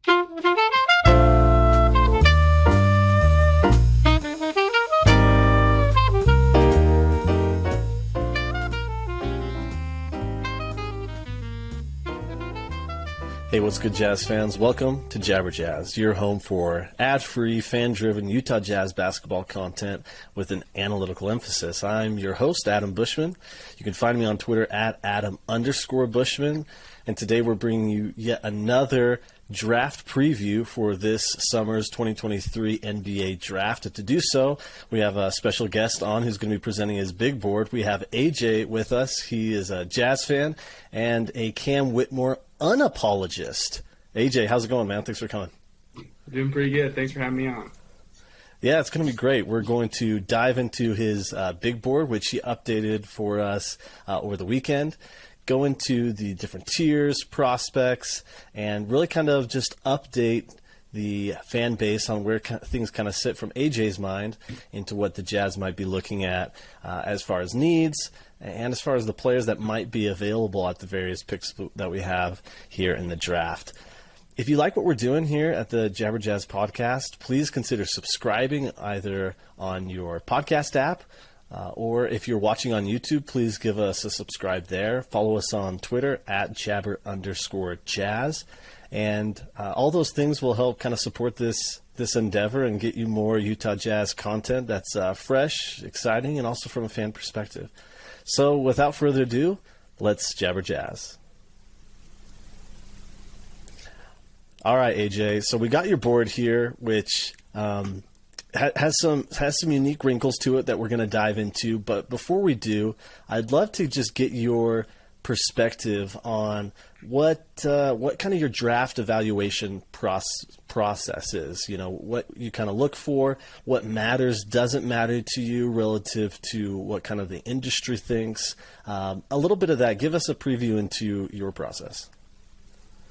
Hey, what's good, Jazz fans? Welcome to Jabber Jazz, your home for ad-free, fan-driven Utah Jazz basketball content with an analytical emphasis. I'm your host, Adam Bushman. You can find me on Twitter at Adam_Bushman. And today we're bringing you yet another draft preview for this summer's 2023 NBA draft. And to do so, we have a special guest on who's going to be presenting his big board. We have AJ with us. He is a Jazz fan and a Cam Whitmore unapologist. AJ, how's it going, man? Thanks for coming. Doing pretty good. Thanks for having me on. Yeah, it's going to be great. We're going to dive into his big board, which he updated for us over the weekend. Go into the different tiers, prospects, and really kind of just update the fan base on where things kind of sit from AJ's mind into what the Jazz might be looking at as far as needs and as far as the players that might be available at the various picks that we have here in the draft. If you like what we're doing here at the Jabber Jazz podcast, please consider subscribing either on your podcast app or if you're watching on YouTube, please give us a subscribe there. Follow us on Twitter at Jabber_Jazz. And all those things will help kind of support this endeavor and get you more Utah Jazz content that's fresh, exciting, and also from a fan perspective. So without further ado, let's Jabber Jazz. All right, AJ. So we got your board here, which has some unique wrinkles to it that we're going to dive into. But before we do, I'd love to just get your perspective on what kind of your draft evaluation process is. You know, what you kind of look for, what matters, doesn't matter to you relative to what kind of the industry thinks. A little bit of that. Give us a preview into your process.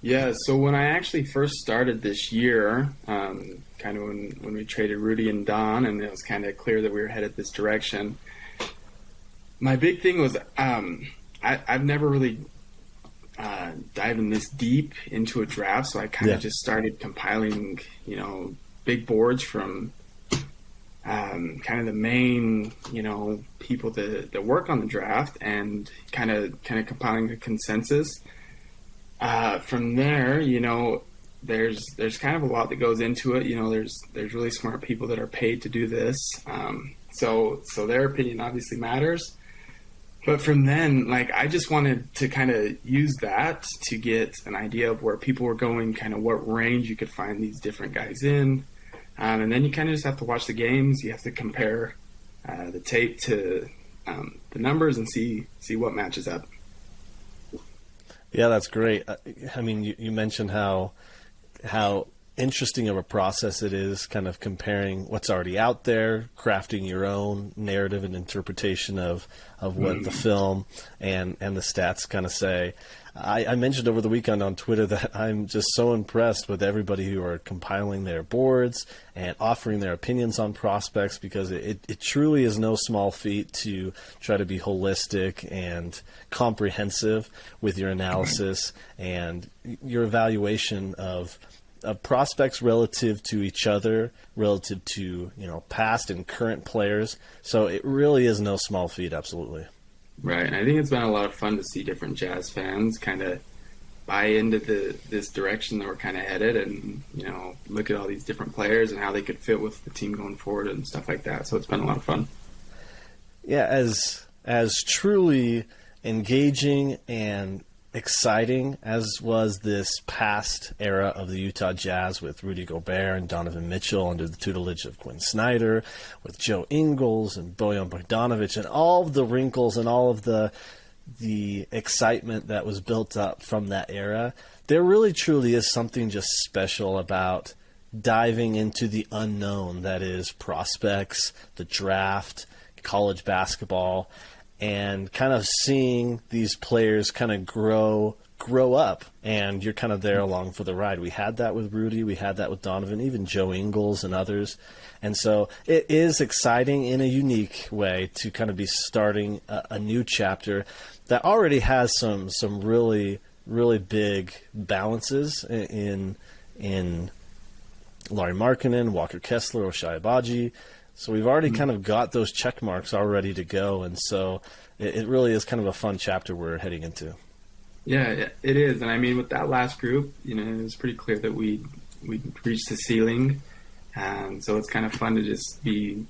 Yeah, so when I actually first started this year, kind of when we traded Rudy and Don, and it was kind of clear that we were headed this direction, my big thing was I've never really dived in this deep into a draft, so I kind of just started compiling, big boards from kind of the main, people that work on the draft, and kind of compiling a consensus. From there, there's kind of a lot that goes into it. There's really smart people that are paid to do this. So their opinion obviously matters. But from then, I just wanted to kind of use that to get an idea of where people were going, kind of what range you could find these different guys in. And then you kind of just have to watch the games. You have to compare the tape to the numbers and see what matches up. Yeah, that's great. I mean, you mentioned how interesting of a process it is, kind of comparing what's already out there, crafting your own narrative and interpretation of what the film and the stats kind of say. I mentioned over the weekend on Twitter that I'm just so impressed with everybody who are compiling their boards and offering their opinions on prospects, because it truly is no small feat to try to be holistic and comprehensive with your analysis and your evaluation of prospects relative to each other, relative to past and current players. So it really is no small feat, absolutely. Right, and I think it's been a lot of fun to see different Jazz fans kind of buy into this direction that we're kind of headed, and look at all these different players and how they could fit with the team going forward and stuff like that. So it's been a lot of fun. Yeah, as truly engaging and exciting as was this past era of the Utah Jazz with Rudy Gobert and Donovan Mitchell under the tutelage of Quinn Snyder, with Joe Ingles and Bojan Bogdanovic, and all of the wrinkles and all of the excitement that was built up from that era, there really truly is something just special about diving into the unknown that is prospects, the draft, college basketball, and kind of seeing these players kind of grow up, and you're kind of there along for the ride. We had that with Rudy, we had that with Donovan, even Joe Ingles and others. And so it is exciting in a unique way to kind of be starting a new chapter that already has some really, really big balances in in Lauri Markkanen, Walker Kessler, Oshai Abaji. So we've already kind of got those check marks all ready to go, and so it really is kind of a fun chapter we're heading into. Yeah, it is. And I mean, with that last group, it was pretty clear that we reached the ceiling. And so it's kind of fun to just be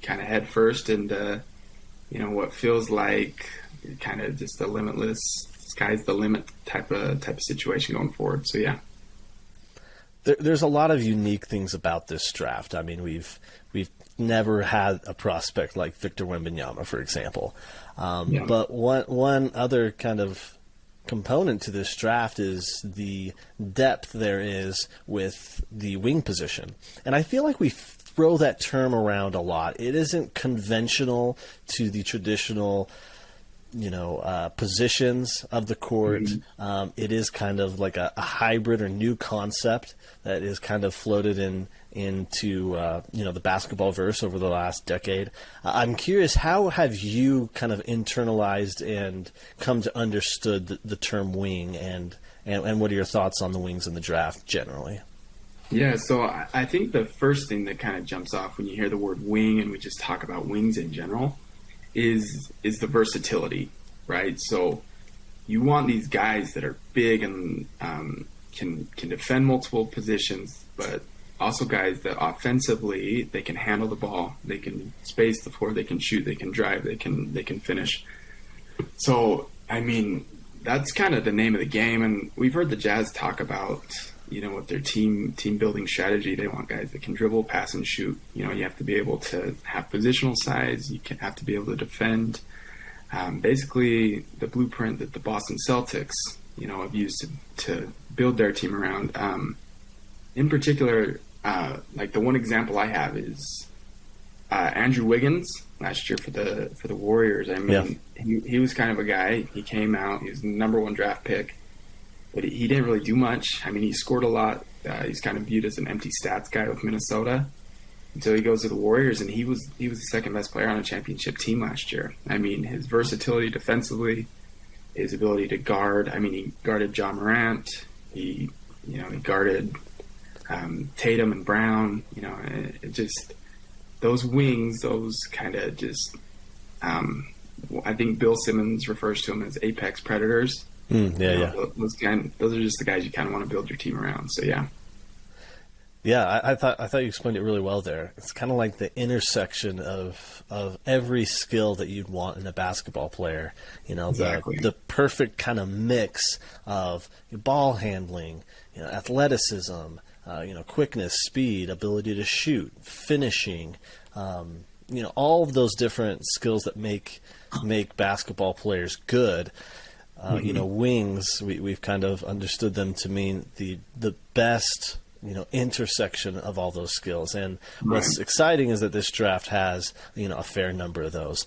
kind of head first and, what feels like kind of just a limitless, sky's the limit type of situation going forward. So, yeah. There's a lot of unique things about this draft. I mean, we've never had a prospect like Victor Wembanyama, for example. But one other kind of component to this draft is the depth there is with the wing position. And I feel like we throw that term around a lot. It isn't conventional to the traditional positions of the court. Mm-hmm. It is kind of like a hybrid or new concept that is kind of floated into the basketball verse over the last decade. I'm curious, how have you kind of internalized and come to understood the term wing, and what are your thoughts on the wings in the draft generally? Yeah, so I think the first thing that kind of jumps off when you hear the word wing, and we just talk about wings in general, is the versatility, right? So you want these guys that are big and can defend multiple positions, but also guys that offensively they can handle the ball, they can space the floor, they can shoot, they can drive, they can finish. So I mean, that's kind of the name of the game, and we've heard the Jazz talk about with their team building strategy. They want guys that can dribble, pass, and shoot. You have to be able to have positional size. You have to be able to defend. Basically, the blueprint that the Boston Celtics, have used to build their team around. In particular, like the one example I have is Andrew Wiggins last year for the Warriors. I mean, he was kind of a guy. He came out. He was the number one draft pick. But he didn't really do much. I mean, he scored a lot. He's kind of viewed as an empty stats guy with Minnesota until he goes to the Warriors, and he was the second best player on a championship team last year. I mean, his versatility defensively, his ability to guard. I mean, he guarded Ja Morant. He guarded Tatum and Brown. It just those wings, those kind of just. I think Bill Simmons refers to them as apex predators. Those are just the guys you kind of want to build your team around. So yeah. Yeah, I thought you explained it really well there. It's kind of like the intersection of every skill that you'd want in a basketball player. Exactly. The perfect kind of mix of ball handling, athleticism, quickness, speed, ability to shoot, finishing, all of those different skills that make basketball players good. Wings, we've kind of understood them to mean the best, intersection of all those skills. And what's exciting is that this draft has, a fair number of those.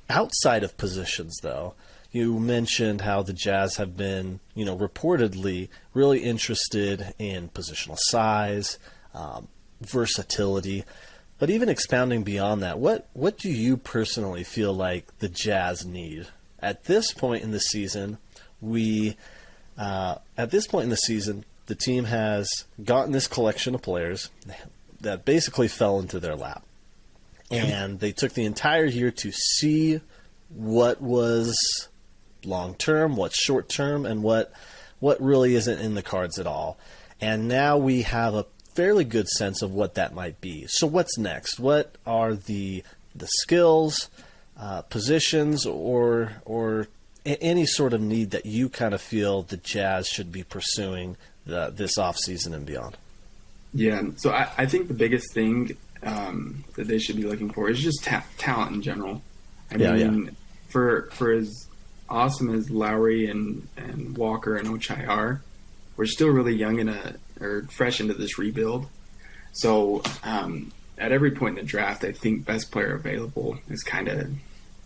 Outside of positions, though, you mentioned how the Jazz have been, reportedly really interested in positional size, versatility. But even expounding beyond that, what do you personally feel like the Jazz need? At this point in the season, the team has gotten this collection of players that basically fell into their lap. And they took the entire year to see what was long-term, what's short-term, and what really isn't in the cards at all. And now we have a fairly good sense of what that might be. So what's next? What are the skills, positions, or any sort of need that you kind of feel the Jazz should be pursuing this offseason and beyond? Yeah, so I think the biggest thing that they should be looking for is just talent in general. I mean, for as awesome as Lowry and Walker and Ochai are, we're still really young or fresh into this rebuild. So at every point in the draft, I think best player available is kind of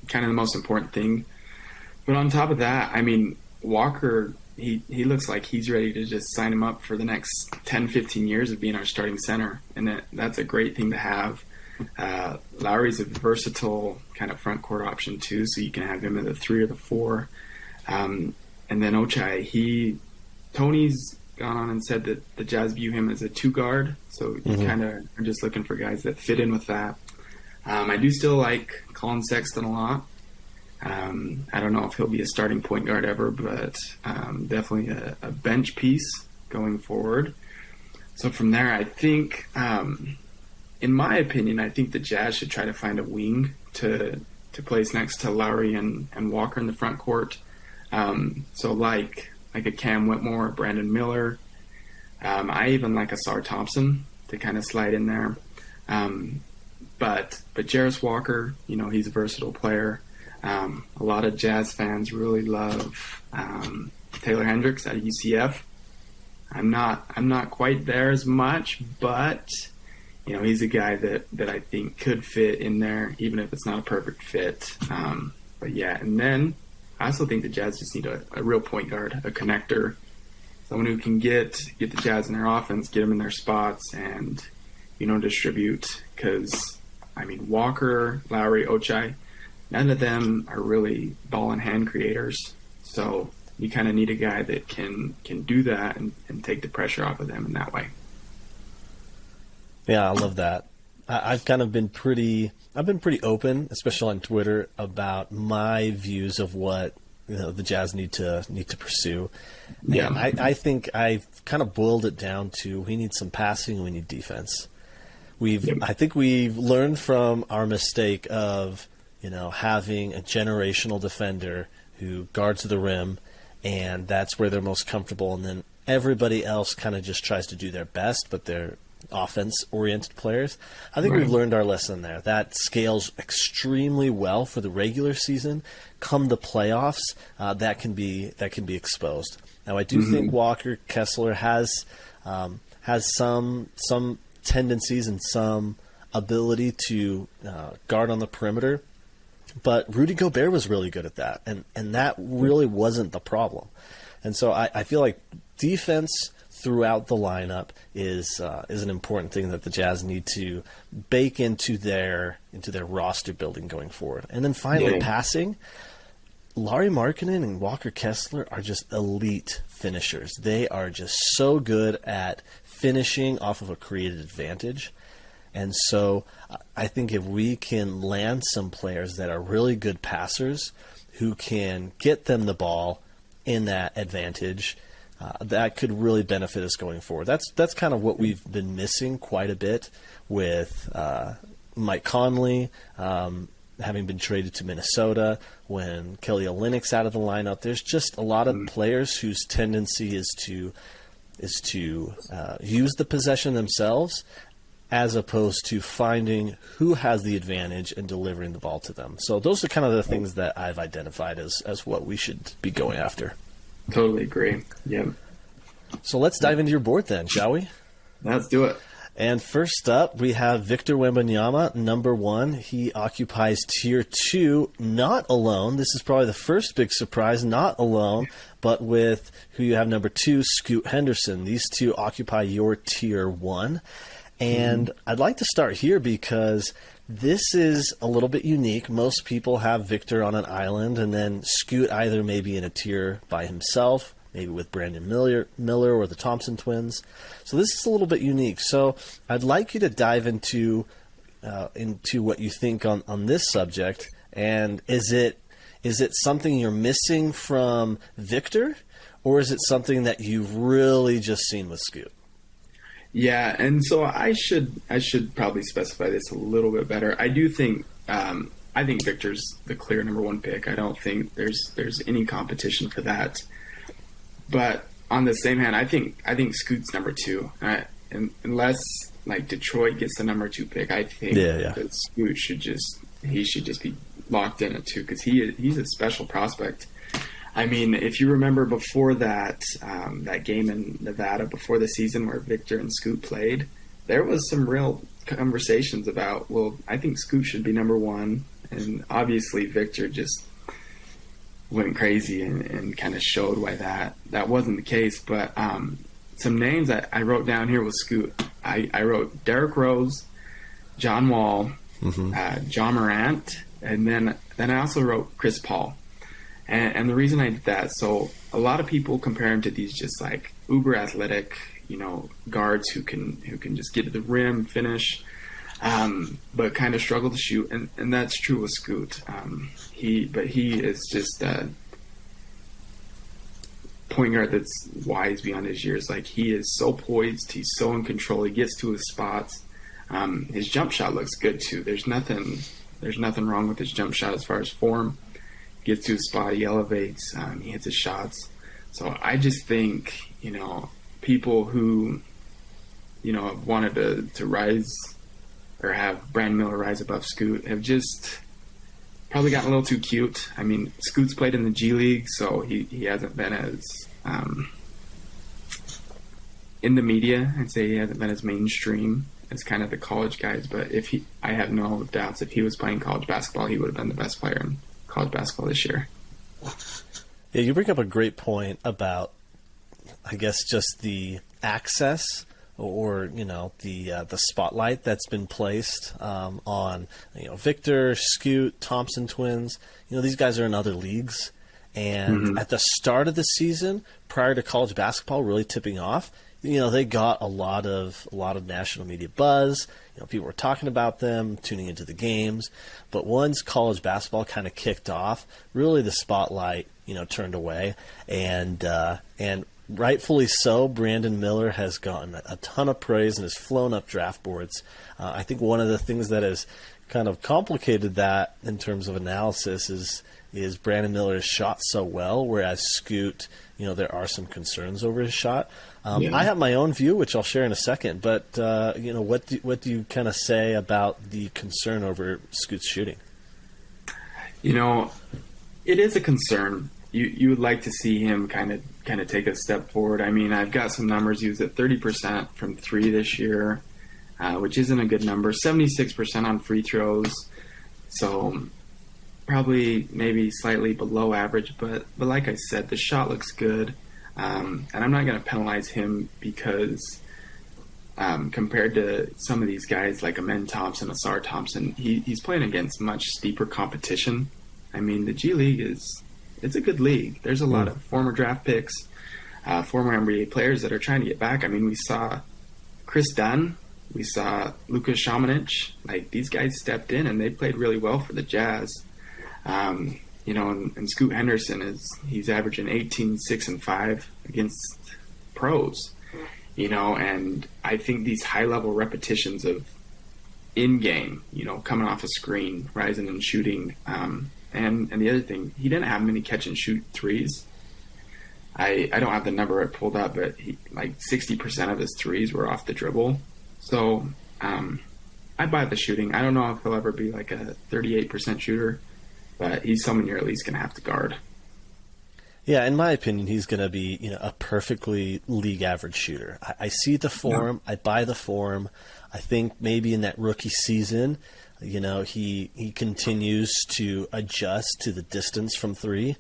the most important thing. But on top of that, I mean, Walker, he looks like he's ready to just sign him up for the next 10, 15 years of being our starting center. And that's a great thing to have. Lowry's a versatile kind of front court option too, so you can have him at the 3 or the 4. And then Ochai, Tony's gone on and said that the Jazz view him as a 2-guard, so you kind of are just looking for guys that fit in with that. I do still like Colin Sexton a lot. I don't know if he'll be a starting point guard ever, but definitely a bench piece going forward. So from there, I think, in my opinion, I think the Jazz should try to find a wing to place next to Lowry and Walker in the front court. So like a Cam Whitmore, or Brandon Miller. I even like a Sar Thompson to kind of slide in there. But Jarris Walker, he's a versatile player. A lot of Jazz fans really love Taylor Hendricks out of UCF. I'm not quite there as much, but he's a guy that I think could fit in there, even if it's not a perfect fit. But yeah, and then I also think the Jazz just need a real point guard, a connector, someone who can get the Jazz in their offense, get them in their spots, and distribute. Because Walker, Lowry, Ochai, none of them are really ball in hand creators. So you kind of need a guy that can do that and take the pressure off of them in that way. Yeah, I love that. I've been pretty open, especially on Twitter, about my views of what the Jazz need to pursue. Yeah, and I think I've kind of boiled it down to we need some passing, we need defense. I think we've learned from our mistake of having a generational defender who guards the rim, and that's where they're most comfortable, and then everybody else kind of just tries to do their best, but they're offense-oriented players. I think we've learned our lesson there. That scales extremely well for the regular season. Come the playoffs, that can be exposed. Now, I do think Walker Kessler has some tendencies and some ability to guard on the perimeter, but Rudy Gobert was really good at that, and that really wasn't the problem. And so I feel like defense throughout the lineup is an important thing that the Jazz need to bake into their roster building going forward. And then finally, passing. Lauri Markkanen and Walker Kessler are just elite finishers. They are just so good at finishing off of a created advantage. And so I think if we can land some players that are really good passers who can get them the ball in that advantage, that could really benefit us going forward. That's kind of what we've been missing quite a bit with Mike Conley having been traded to Minnesota. When Kelly Olynyk's out of the lineup, there's just a lot of players whose tendency is to use the possession themselves, as opposed to finding who has the advantage and delivering the ball to them. So those are kind of the things that I've identified as what we should be going after. Totally agree. Yep. So let's dive into your board then, shall we? Let's do it. And first up, we have Victor Wembanyama, number 1. He occupies tier 2, not alone. This is probably the first big surprise, not alone, but with who you have number 2, Scoot Henderson. These two occupy your tier 1. And I'd like to start here because this is a little bit unique. Most people have Victor on an island, and then Scoot either maybe in a tier by himself, maybe with Brandon Miller or the Thompson twins. So this is a little bit unique. So I'd like you to dive into what you think on this subject. And is it something you're missing from Victor, or is it something that you've really just seen with Scoot? Yeah, and so I should probably specify this a little bit better. I do think I think Victor's the clear number 1 pick. I don't think there's any competition for that. But on the same hand, I think Scoot's number 2. Unless like Detroit gets the number 2 pick, I think that Scoot should just be locked in at 2 because he's a special prospect. I mean, if you remember before that game in Nevada before the season where Victor and Scoot played, there was some real conversations about, well, I think Scoot should be number 1, and obviously Victor just went crazy and kind of showed why that wasn't the case. But some names that I wrote down here with Scoot, I wrote Derrick Rose, John Wall, John Morant, and then I also wrote Chris Paul. And the reason I did that, so a lot of people compare him to these just like uber athletic, guards who can just get to the rim, finish, but kind of struggle to shoot, and that's true with Scoot. He is just a point guard that's wise beyond his years. Like, he is so poised, he's so in control, he gets to his spots. His jump shot looks good too. There's nothing wrong with his jump shot as far as form. Gets to his spot, he elevates, he hits his shots. So I just think, people who, have wanted to rise or have Brandon Miller rise above Scoot have just probably gotten a little too cute. I mean, Scoot's played in the G League, so he hasn't been as in the media. I'd say he hasn't been as mainstream as kind of the college guys. But I have no doubts if he was playing college basketball, he would have been the best player in college basketball this year. Yeah, you bring up a great point about, I guess, just the access or the spotlight that's been placed on Victor, Scoot, Thompson twins. These guys are in other leagues, and at the start of the season, prior to college basketball really tipping off, they got a lot of national media buzz. People were talking about them, tuning into the games. But once college basketball kind of kicked off, really the spotlight, turned away, and rightfully so. Brandon Miller has gotten a ton of praise and has flown up draft boards. I think one of the things that has kind of complicated that in terms of analysis is Brandon Miller has shot so well, whereas Scoot, there are some concerns over his shot. I have my own view, which I'll share in a second. But what do you kind of say about the concern over Scoot's shooting? It is a concern. You would like to see him kind of take a step forward. I mean, I've got some numbers. He was at 30% from three this year, which isn't a good number. 76% on free throws, so probably maybe slightly below average. But like I said, the shot looks good, and I'm not going to penalize him because compared to some of these guys like Amen Thompson, Asar Thompson, he's playing against much steeper competition. I mean, the G League it's a good league. There's a lot of former draft picks, former NBA players that are trying to get back. I mean, we saw Chris Dunn, we saw Luka Šamanić. Like, these guys stepped in and they played really well for the Jazz. And Scoot Henderson he's averaging 18, 6, and 5 against pros. And I think these high level repetitions of in game, coming off a screen, rising and shooting. And the other thing, he didn't have many catch and shoot threes. I don't have the number pulled up, but 60% of his threes were off the dribble. So I buy the shooting. I don't know if he'll ever be like a 38% shooter, but he's someone you're at least going to have to guard. Yeah, in my opinion, he's going to be a perfectly league average shooter. I see the form. I buy the form. I think maybe in that rookie season, he continues to adjust to the distance from three.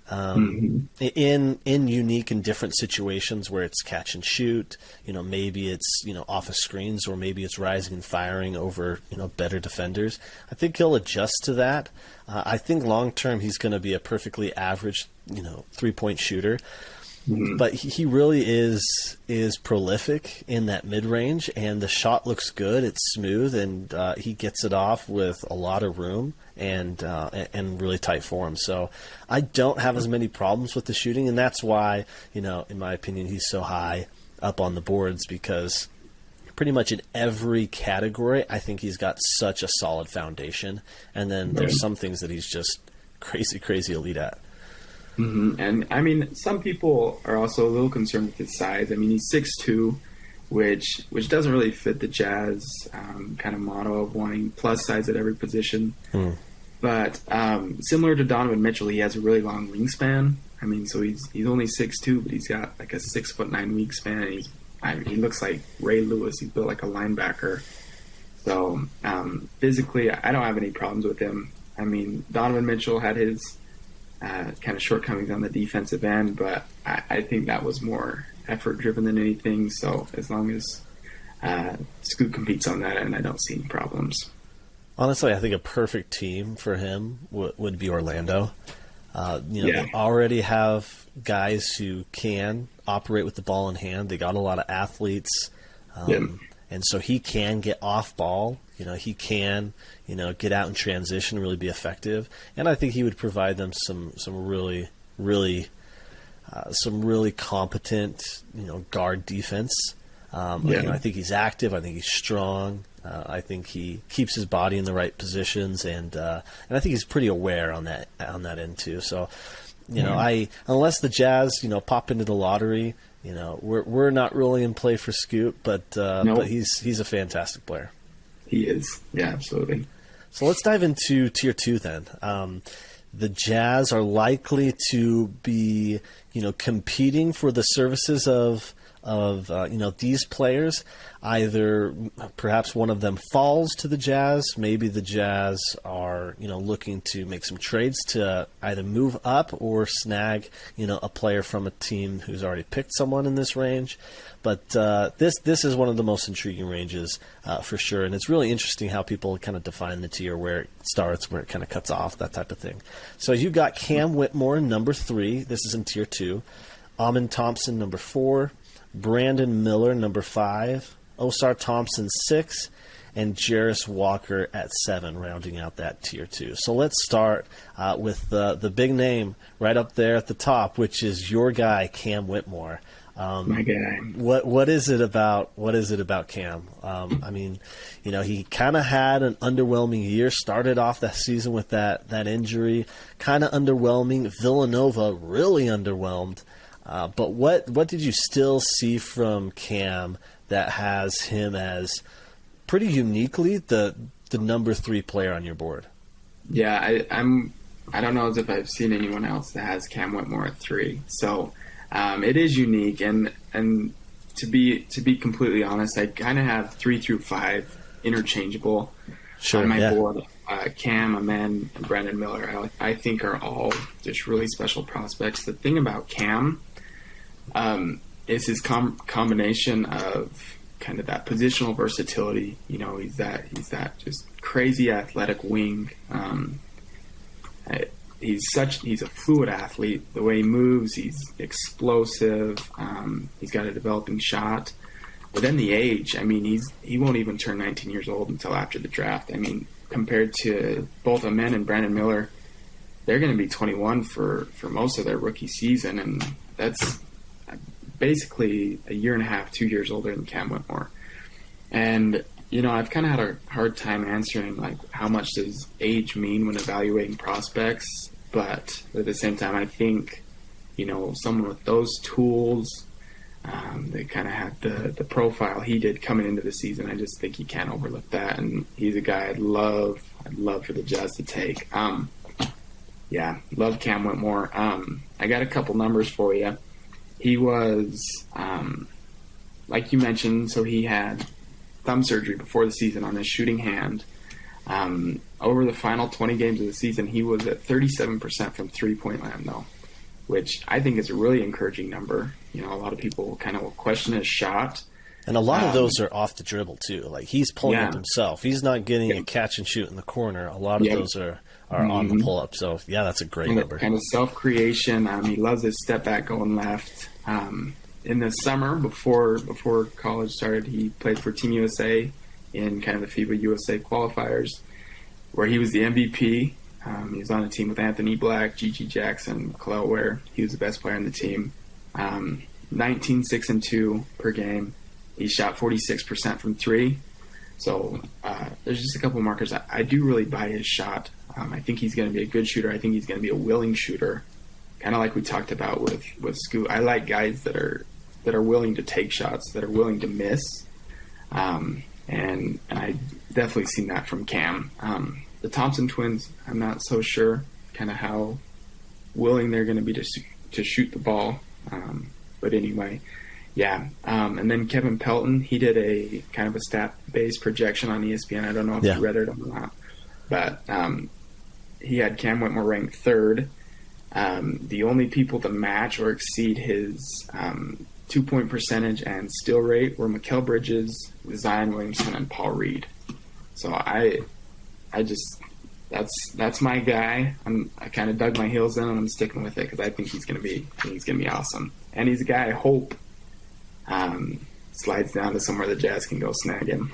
In unique and different situations where it's catch and shoot, maybe it's off of screens, or maybe it's rising and firing over better defenders. I think he'll adjust to that. I think long term he's going to be a perfectly average 3-point shooter. But he really is prolific in that mid-range, and the shot looks good. It's smooth, and he gets it off with a lot of room and really tight form. So I don't have as many problems with the shooting, and that's why, in my opinion, he's so high up on the boards, because pretty much in every category, I think he's got such a solid foundation. And then there's some things that he's just crazy elite at. And I mean, some people are also a little concerned with his size. I mean, he's 6'2", which doesn't really fit the Jazz kind of motto of wanting plus size at every position. But similar to Donovan Mitchell, he has a really long wingspan. I mean, so he's only 6'2", but he's got like a 6'9" wingspan. And he looks like Ray Lewis. He's built like a linebacker. So physically, I don't have any problems with him. I mean, Donovan Mitchell had his kind of shortcomings on the defensive end, but I think that was more effort driven than anything. So as long as Scoot competes on that end, I don't see any problems. Honestly, I think a perfect team for him would be Orlando. They already have guys who can operate with the ball in hand. They got a lot of athletes. And so he can get off ball. He can, get out and transition, really be effective. And I think he would provide them some really, really, some really competent, guard defense. I think he's active. I think he's strong. I think he keeps his body in the right positions, and I think he's pretty aware on that end too. So, unless the Jazz, pop into the lottery, we're not really in play for Scoot, but he's a fantastic player. He is, yeah, absolutely. So let's dive into Tier 2 then. The Jazz are likely to be, competing for the services of these players. Either perhaps one of them falls to the Jazz. Maybe the Jazz are, looking to make some trades to either move up or snag, a player from a team who's already picked someone in this range. But this is one of the most intriguing ranges for sure. And it's really interesting how people kind of define the tier, where it starts, where it kind of cuts off, that type of thing. So you got Cam Whitmore, number 3. This is in Tier 2. Amen Thompson, number 4. Brandon Miller, number 5. Osar Thompson, 6. And Jarris Walker at 7, rounding out that Tier 2. So let's start with the big name right up there at the top, which is your guy, Cam Whitmore. My guy. What is it about Cam? He kind of had an underwhelming year. Started off that season with that injury, kind of underwhelming. Villanova really underwhelmed. But what did you still see from Cam that has him as pretty uniquely the number 3 player on your board? Yeah, I don't know as if I've seen anyone else that has Cam Whitmore at 3. So it is unique, and to be completely honest, I kind of have 3 through 5 interchangeable on my board. Cam, Amen, and Brandon Miller, I think are all just really special prospects. The thing about Cam is his combination of kind of that positional versatility. He's that just crazy athletic wing. He's a fluid athlete. The way he moves, he's explosive. He's got a developing shot. But then the age, he won't even turn 19 years old until after the draft. Compared to both Amen and Brandon Miller, they're going to be 21 for most of their rookie season, and that's basically a year and a half, 2 years older than Cam Whitmore. And I've kind of had a hard time answering how much does age mean when evaluating prospects, but at the same time, I think someone with those tools, they kind of had the profile he did coming into the season. I just think you can't overlook that, and he's a guy I'd love for the Jazz to take. Love Cam Whitmore. I got a couple numbers for you. He was, like you mentioned, so he had thumb surgery before the season on his shooting hand. Over the final 20 games of the season, he was at 37% from three-point land, though, which I think is a really encouraging number. A lot of people kind of will question his shot. And a lot of those are off the dribble, too. He's pulling up himself. He's not getting a catch and shoot in the corner. A lot of those are on the pull-up. So, that's a great number. Kind of self-creation. He loves his step back going left. In the summer, before college started, he played for Team USA in kind of the FIBA USA qualifiers, where he was the MVP. He was on a team with Anthony Black, Gigi Jackson, Khalil Ware. He was the best player on the team. 19, 6, and 2 per game. He shot 46% from 3. So there's just a couple of markers. I do really buy his shot. I think he's going to be a good shooter. I think he's going to be a willing shooter, kind of like we talked about with Scoot. I like guys that are willing to take shots, that are willing to miss, and I definitely seen that from Cam. The Thompson twins, I'm not so sure kind of how willing they're going to be to shoot the ball, but anyway. And then Kevin Pelton, he did a kind of a stat-based projection on ESPN. I don't know if you read it or not, but he had Cam Whitmore ranked 3rd. The only people to match or exceed his 2-point percentage and steal rate were Mikal Bridges, Zion Williamson, and Paul Reed. So that's my guy. I kind of dug my heels in, and I'm sticking with it because I think he's gonna be awesome. And he's a guy I hope slides down to somewhere the Jazz can go snag him.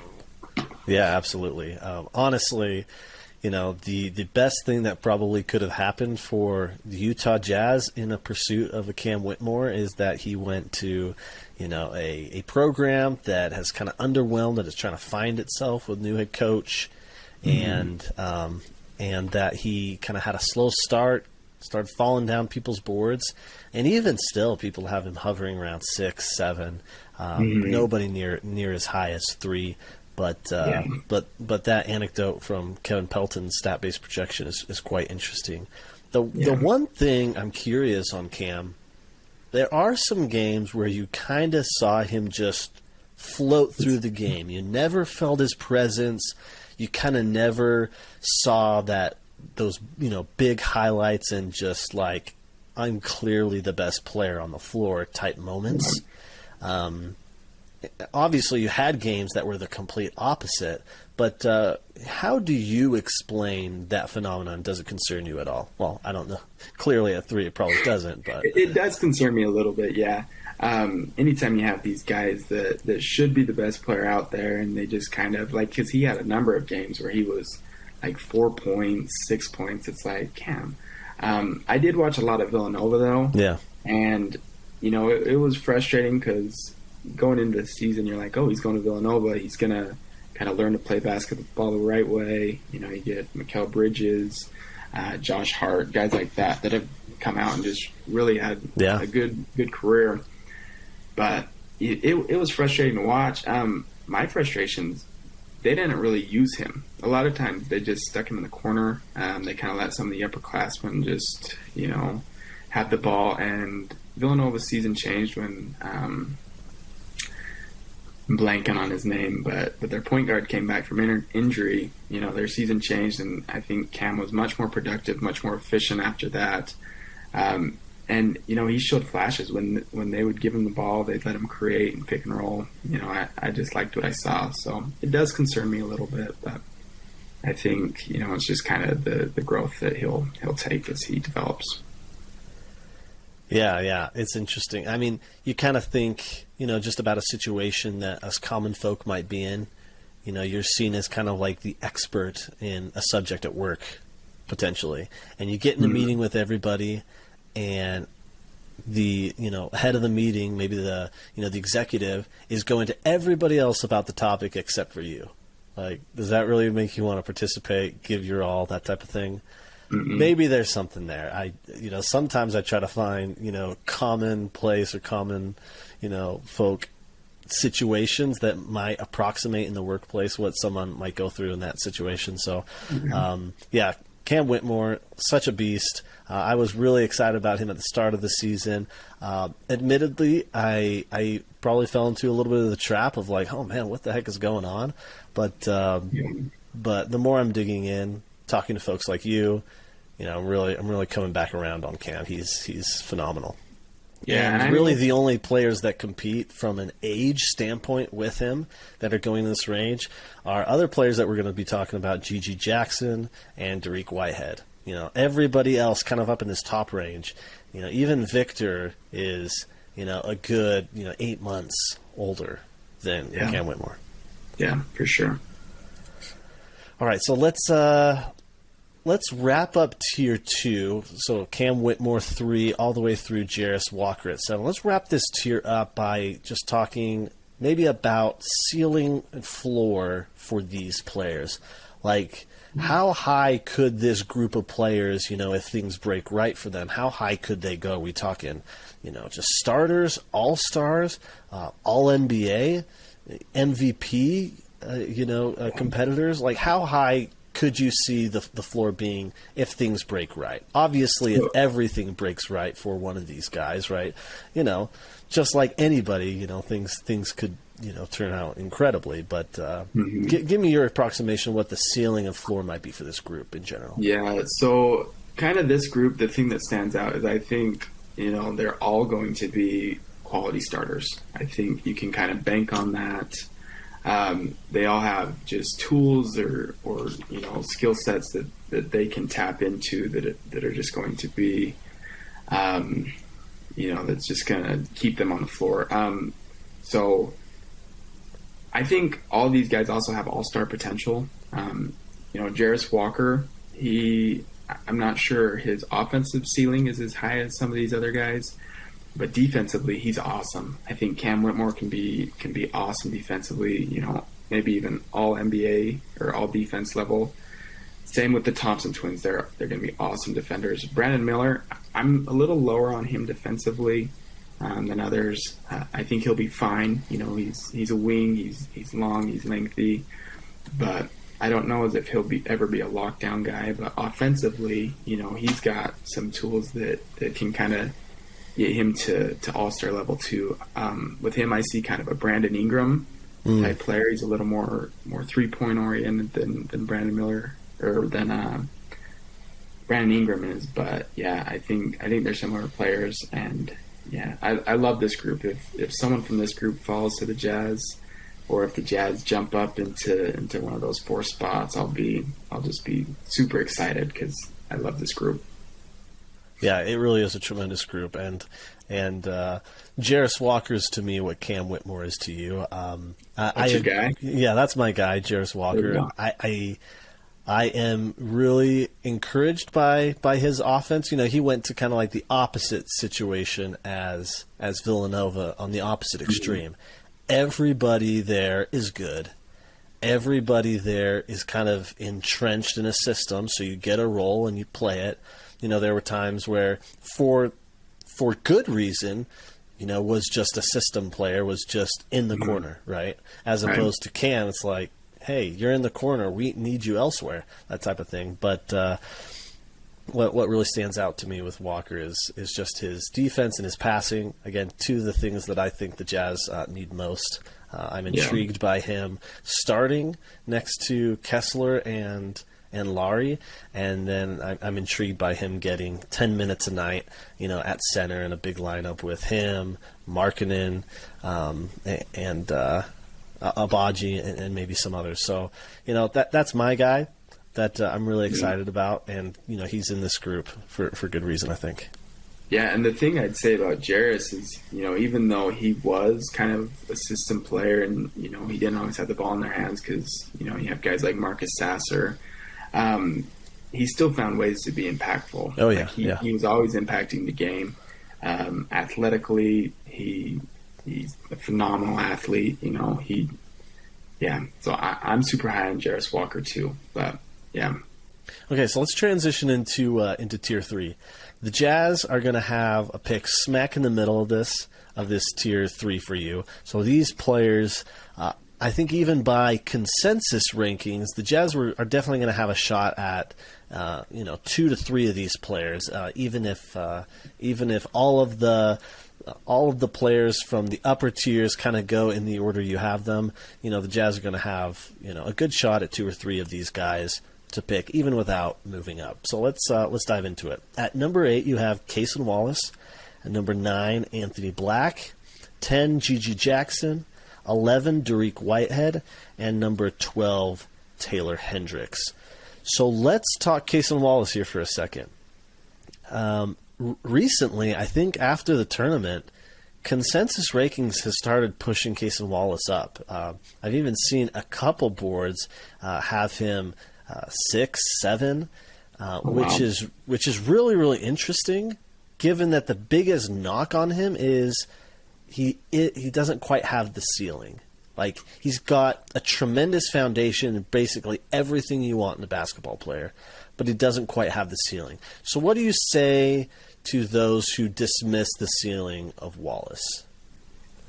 Yeah, absolutely. Honestly, the best thing that probably could have happened for the Utah Jazz in a pursuit of a Cam Whitmore is that he went to, a program that has kind of underwhelmed, that is trying to find itself with new head coach, and that he kind of had a slow start, started falling down people's boards, and even still, people have him hovering around 6, 7, nobody near as high as 3. But that anecdote from Kevin Pelton's stat-based projection is quite interesting. The one thing I'm curious on Cam, there are some games where you kind of saw him just float through the game. You never felt his presence. You kind of never saw those big highlights and just like, I'm clearly the best player on the floor type moments. Obviously, you had games that were the complete opposite, but how do you explain that phenomenon? Does it concern you at all? Well, I don't know. Clearly, at 3, it probably doesn't. But it does concern me a little bit, yeah. Anytime you have these guys that should be the best player out there, and they just kind of, like, because he had a number of games where he was like 4 points, 6 points. It's like, Cam. I did watch a lot of Villanova, though. Yeah. And, it was frustrating because going into the season, you're like, oh, he's going to Villanova. He's going to kind of learn to play basketball the right way. You get Mikal Bridges, Josh Hart, guys like that have come out and just really had a good career. But it was frustrating to watch. My frustrations, they didn't really use him. A lot of times they just stuck him in the corner. They kind of let some of the upperclassmen just, have the ball. And Villanova's season changed when I'm blanking on his name, but their point guard came back from injury. Their season changed, and I think Cam was much more productive, much more efficient after that. And he showed flashes when they would give him the ball, they'd let him create and pick and roll. I just liked what I saw. So it does concern me a little bit, but I think it's just kind of the growth that he'll take as he develops. Yeah, it's interesting. I mean, you kind of think, just about a situation that us common folk might be in. You're seen as kind of like the expert in a subject at work, potentially. And you get in a meeting with everybody, and the, head of the meeting, maybe the executive, is going to everybody else about the topic except for you. Like, does that really make you want to participate, give your all, that type of thing? Maybe there's something there. Sometimes I try to find, commonplace or common, folk situations that might approximate in the workplace what someone might go through in that situation. So, Cam Whitmore, such a beast. I was really excited about him at the start of the season. Admittedly, I probably fell into a little bit of the trap of like, oh man, what the heck is going on? But the more I'm digging in, talking to folks like you, I'm really coming back around on Cam. He's phenomenal. Yeah, and really the only players that compete from an age standpoint with him that are going in this range are other players that we're going to be talking about, Gigi Jackson and Dariq Whitehead. Everybody else kind of up in this top range. Even Victor is, a good, 8 months older than Cam Whitmore. Yeah, for sure. All right, so let's wrap up tier 2. So Cam Whitmore 3 all the way through Jarris Walker at 7. Let's wrap this tier up by just talking maybe about ceiling and floor for these players. Like, how high could this group of players, if things break right for them, how high could they go? We talking, just starters, all-stars, all-NBA, MVP, competitors? Like, how high could you see the floor being if things break right? Obviously, if everything breaks right for one of these guys, right? Just like anybody, things could, turn out incredibly. But give me your approximation of what the ceiling and floor might be for this group in general. Yeah, so kind of this group, the thing that stands out is I think, they're all going to be quality starters. I think you can kind of bank on that. They all have just tools or skill sets that they can tap into that are just going to be, that's just going to keep them on the floor. So I think all these guys also have all-star potential. Jarris Walker, I'm not sure his offensive ceiling is as high as some of these other guys, but defensively, he's awesome. I think Cam Whitmore can be awesome defensively, maybe even all NBA or all defense level. Same with the Thompson twins. They're going to be awesome defenders. Brandon Miller, I'm a little lower on him defensively than others. I think he'll be fine. He's a wing. He's long. He's lengthy, but I don't know as if he'll ever be a lockdown guy. But offensively, he's got some tools that can kind of get him to all-star level too. With him, I see kind of a Brandon Ingram type player. He's a little more three-point oriented than Brandon Miller or than Brandon Ingram is. But yeah, I think they're similar players, and yeah, I love this group. If someone from this group falls to the Jazz, or if the Jazz jump up into one of those 4 spots, I'll just be super excited because I love this group. Yeah, it really is a tremendous group, and Jarris Walker's to me what Cam Whitmore is to you. That's your guy? Yeah, that's my guy, Jarris Walker. I am really encouraged by his offense. He went to kind of like the opposite situation as Villanova on the opposite extreme. Everybody there is good. Everybody there is kind of entrenched in a system, so you get a role and you play it. There were times where, for good reason, was just a system player, was just in the corner, right? As opposed to Cam, it's like, hey, you're in the corner, we need you elsewhere, that type of thing. But what really stands out to me with Walker is just his defense and his passing. Again, two of the things that I think the Jazz need most. I'm intrigued by him starting next to Kessler and Laurie, and then I'm intrigued by him getting 10 minutes a night, at center in a big lineup with him, Markkanen, and Abaji, and maybe some others. So, that's my guy that I'm really excited about, and he's in this group for good reason, I think. Yeah, and the thing I'd say about Jarris is, even though he was kind of a system player, and he didn't always have the ball in their hands because you have guys like Marcus Sasser. He still found ways to be impactful. Oh yeah, he was always impacting the game. Athletically, he's a phenomenal athlete. So I'm super high on Jarris Walker too. But yeah. Okay, so let's transition into tier 3. The Jazz are going to have a pick smack in the middle of this tier 3 for you. So these players. I think even by consensus rankings, the Jazz are definitely going to have a shot at 2 to 3 of these players. Even if all of the players from the upper tiers kind of go in the order you have them, the Jazz are going to have a good shot at 2 or 3 of these guys to pick, even without moving up. So let's dive into it. At number 8, you have Cason Wallace. At number 9, Anthony Black. 10, Gigi Jackson. 11, Dariq Whitehead, and number 12, Taylor Hendricks. So let's talk Cason Wallace here for a second. Recently, I think after the tournament, consensus rankings has started pushing Cason Wallace up. I've even seen a couple boards have him 6, 7, which is really, really interesting, given that the biggest knock on him is he doesn't quite have the ceiling. Like, he's got a tremendous foundation and basically everything you want in a basketball player, but he doesn't quite have the ceiling. So what do you say to those who dismiss the ceiling of Wallace?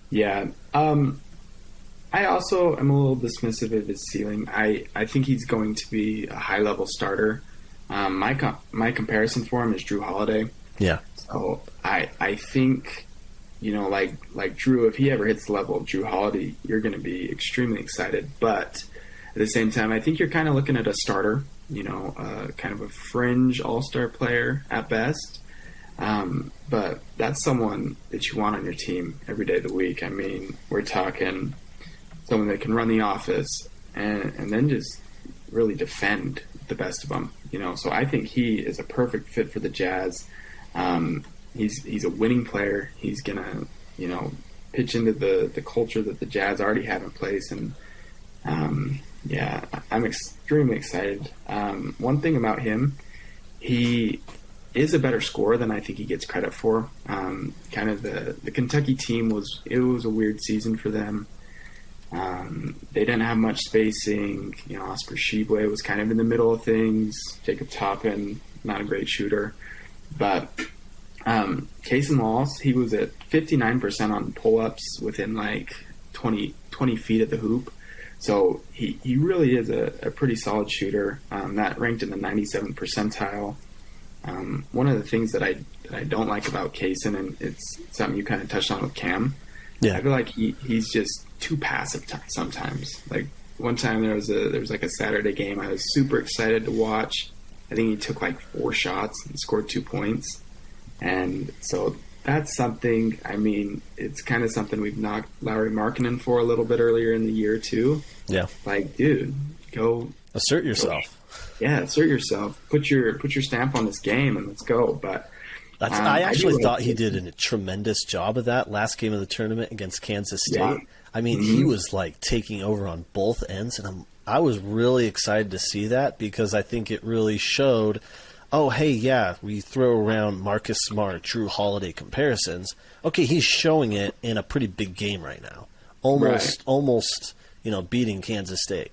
Yeah. I also am a little dismissive of his ceiling. I think he's going to be a high-level starter. My comparison for him is Drew Holiday. Yeah. So I think... like Drew, if he ever hits the level of Drew Holiday, you're going to be extremely excited. But at the same time, I think you're kind of looking at a starter, kind of a fringe all-star player at best. But that's someone that you want on your team every day of the week. I mean, we're talking, someone that can run the offense, and then just really defend the best of them. So I think he is a perfect fit for the Jazz. He's a winning player. He's gonna pitch into the culture that the Jazz already have in place, and I'm extremely excited. One thing about him, he is a better scorer than I think he gets credit for. Kind of the Kentucky team was a weird season for them. They didn't have much spacing. Oscar Tshiebwe was kind of in the middle of things. Jacob Toppin, not a great shooter. But Kaysen Wallace, he was at 59% on pull-ups within like 20 feet of the hoop. So he really is a pretty solid shooter. That ranked in the 97th percentile. One of the things that I don't like about Kaysen, and it's something you kind of touched on with Cam, I feel like he's just too passive sometimes. Like one time there was like a Saturday game I was super excited to watch. I think he took like 4 shots and scored 2 points. And so that's something, it's kind of something we've knocked Lauri Markkanen for a little bit earlier in the year too. Yeah. Like, dude, go assert yourself. Assert yourself. Put your stamp on this game and let's go. But I actually thought he did a tremendous job of that last game of the tournament against Kansas State. Yeah. He was like taking over on both ends, and I was really excited to see that because I think it really showed, oh, hey, yeah, we throw around Marcus Smart, Drew Holiday comparisons. Okay, he's showing it in a pretty big game right now. Almost, beating Kansas State.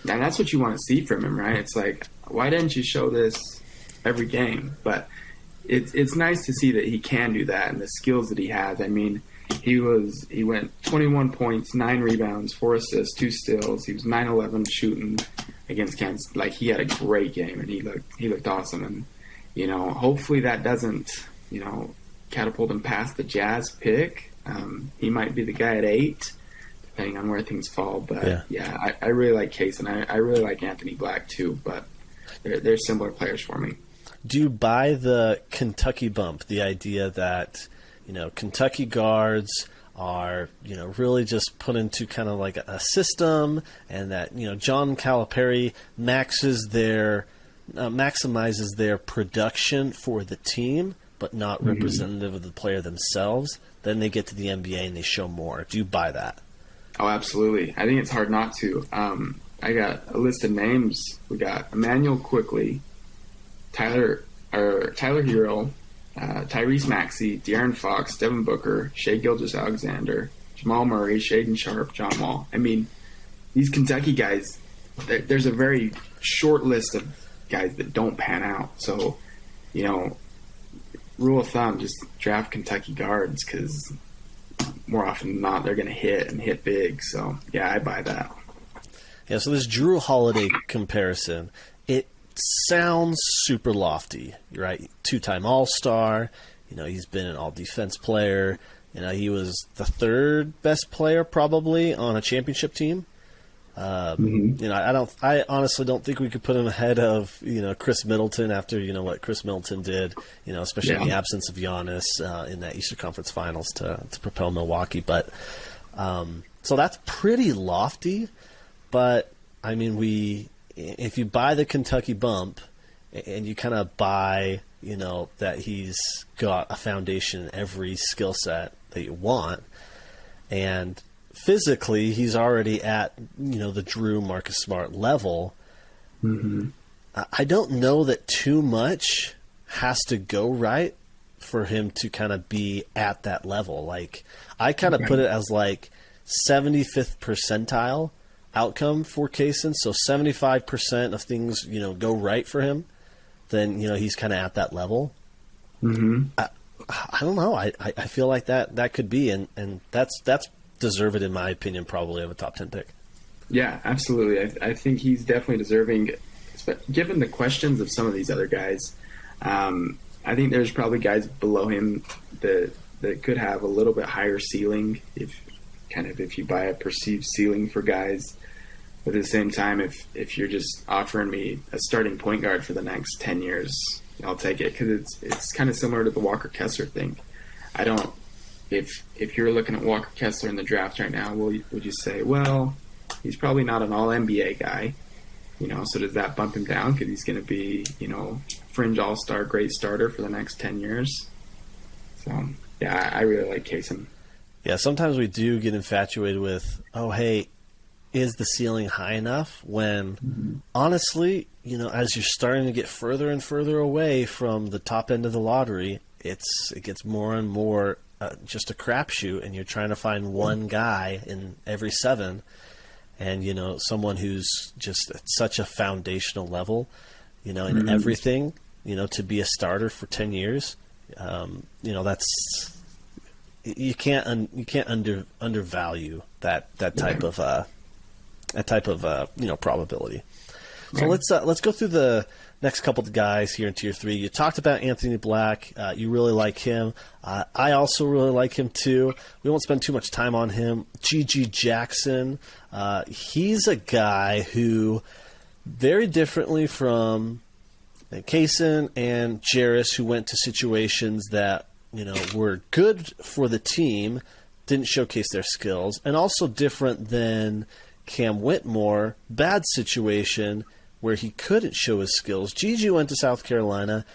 And that's what you want to see from him, right? It's like, why didn't you show this every game? But it's nice to see that he can do that and the skills that he has. He went 21 points, 9 rebounds, 4 assists, 2 steals. He was 9-11 shooting against Kansas. Like, he had a great game, and he looked awesome. And hopefully that doesn't catapult him past the Jazz pick. He might be the guy at 8, depending on where things fall. But I really like Case, and I really like Anthony Black too. But they're similar players for me. Do you buy the Kentucky bump? The idea that Kentucky guards are really just put into kind of like a system, and that John Calipari maximizes their production for the team, but not representative of the player themselves. Then they get to the NBA and they show more. Do you buy that? Oh, absolutely. I think it's hard not to. I got a list of names. We got Emmanuel Quickley, Tyler Hero, Tyrese Maxey, De'Aaron Fox, Devin Booker, Shai Gilgeous-Alexander, Jamal Murray, Shaedon Sharpe, John Wall. These Kentucky guys, there's a very short list of guys that don't pan out. So, rule of thumb, just draft Kentucky guards because more often than not, they're going to hit and hit big. So, I buy that. Yeah, so this Drew Holiday comparison, it sounds super lofty, right? 2-time All-Star. He's been an all-defense player. He was the 3rd best player probably on a championship team. I honestly don't think we could put him ahead of Chris Middleton after what Chris Middleton did. Especially in the absence of Giannis in that Eastern Conference Finals to propel Milwaukee. But so that's pretty lofty. But if you buy the Kentucky bump and you kind of buy, that he's got a foundation in every skill set that you want, and physically he's already at, the Drew Marcus Smart level, I don't know that too much has to go right for him to kind of be at that level. Like, I kind of put it as like 75th percentile outcome for Kaysen. So 75% of things, go right for him, then, he's kind of at that level. I don't know. I feel like that could be, and that's deserved, in my opinion, probably of a top 10 pick. Yeah, absolutely. I think he's definitely deserving, given the questions of some of these other guys. I think there's probably guys below him that could have a little bit higher ceiling if you buy a perceived ceiling for guys. But at the same time, if you're just offering me a starting point guard for the next 10 years, I'll take it, because it's kind of similar to the Walker Kessler thing. I don't if you're looking at Walker Kessler in the draft right now, would you say, well, he's probably not an All NBA guy, so does that bump him down because he's going to be, fringe All-Star, great starter for the next 10 years? So, yeah, I really like Kaysen. Yeah, sometimes we do get infatuated with, oh, hey, is the ceiling high enough? When, honestly, as you're starting to get further and further away from the top end of the lottery, it gets more and more just a crapshoot, and you're trying to find one guy in every 7, and, someone who's just at such a foundational level, in everything, to be a starter for 10 years, that's... You can't undervalue that type of probability. So let's go through the next couple of guys here in Tier 3. You talked about Anthony Black. You really like him. I also really like him too. We won't spend too much time on him. G.G. Jackson. He's a guy who, very differently from Kaysen and Jarris, who went to situations that were good for the team, didn't showcase their skills, and also different than Cam Whitmore, bad situation where he couldn't show his skills. Gigi went to South Carolina,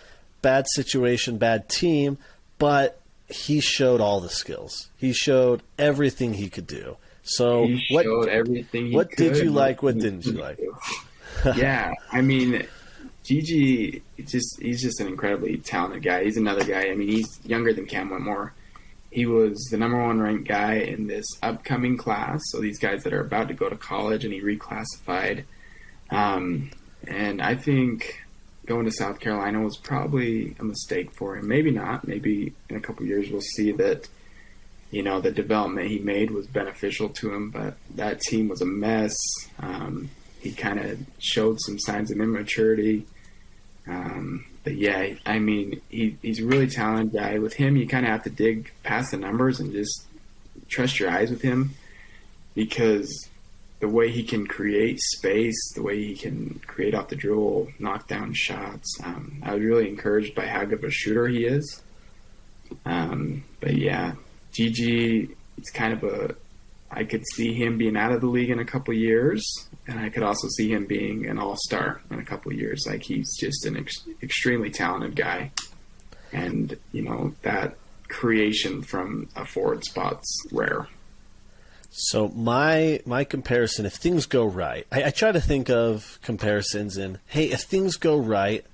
bad situation, bad team, but he showed all the skills. He showed everything he could do. So what did you like? What didn't you like? Yeah, I mean, Gigi, he's just an incredibly talented guy. He's another guy. I mean, he's younger than Cam Whitmore. He was the number 1 ranked guy in this upcoming class. So these guys that are about to go to college, and he reclassified. And I think going to South Carolina was probably a mistake for him. Maybe not. Maybe in a couple of years we'll see that, the development he made was beneficial to him. But that team was a mess. He kind of showed some signs of immaturity. But yeah, I mean, he's a really talented guy. With him, you kind of have to dig past the numbers and just trust your eyes with him, because the way he can create space, the way he can create off the dribble, knock down shots, I was really encouraged by how good of a shooter he is. But yeah, Gigi, it's kind of I could see him being out of the league in a couple of years, and I could also see him being an all-star in a couple of years. Like, he's just an extremely talented guy. And, that creation from a forward spot's rare. So my comparison, if things go right, I try to think of comparisons in, hey, if things go right,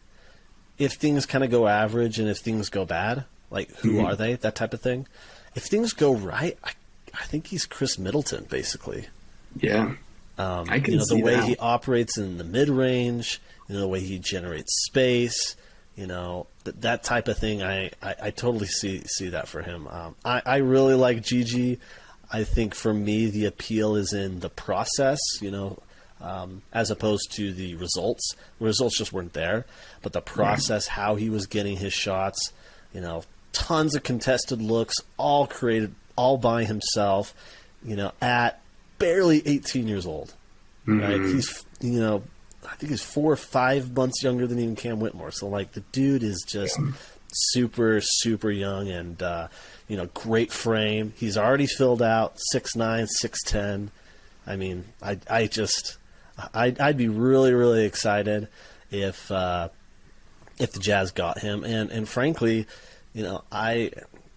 if things kind of go average, and if things go bad, like, who are they? That type of thing. If things go right, I think he's Chris Middleton, basically. Yeah. I can see the way that. he operates in the mid-range, the way he generates space, that type of thing. I totally see that for him. I really like Gigi. I think for me the appeal is in the process, as opposed to the results. The results just weren't there, but the process, how he was getting his shots, tons of contested looks, all created all by himself, at barely 18 years old. Right? He's, I think he's 4 or 5 months younger than even Cam Whitmore. So, like, the dude is just super, super young and, great frame. He's already filled out 6'9", 6'10". I mean, I'd be really, really excited if the Jazz got him. And frankly,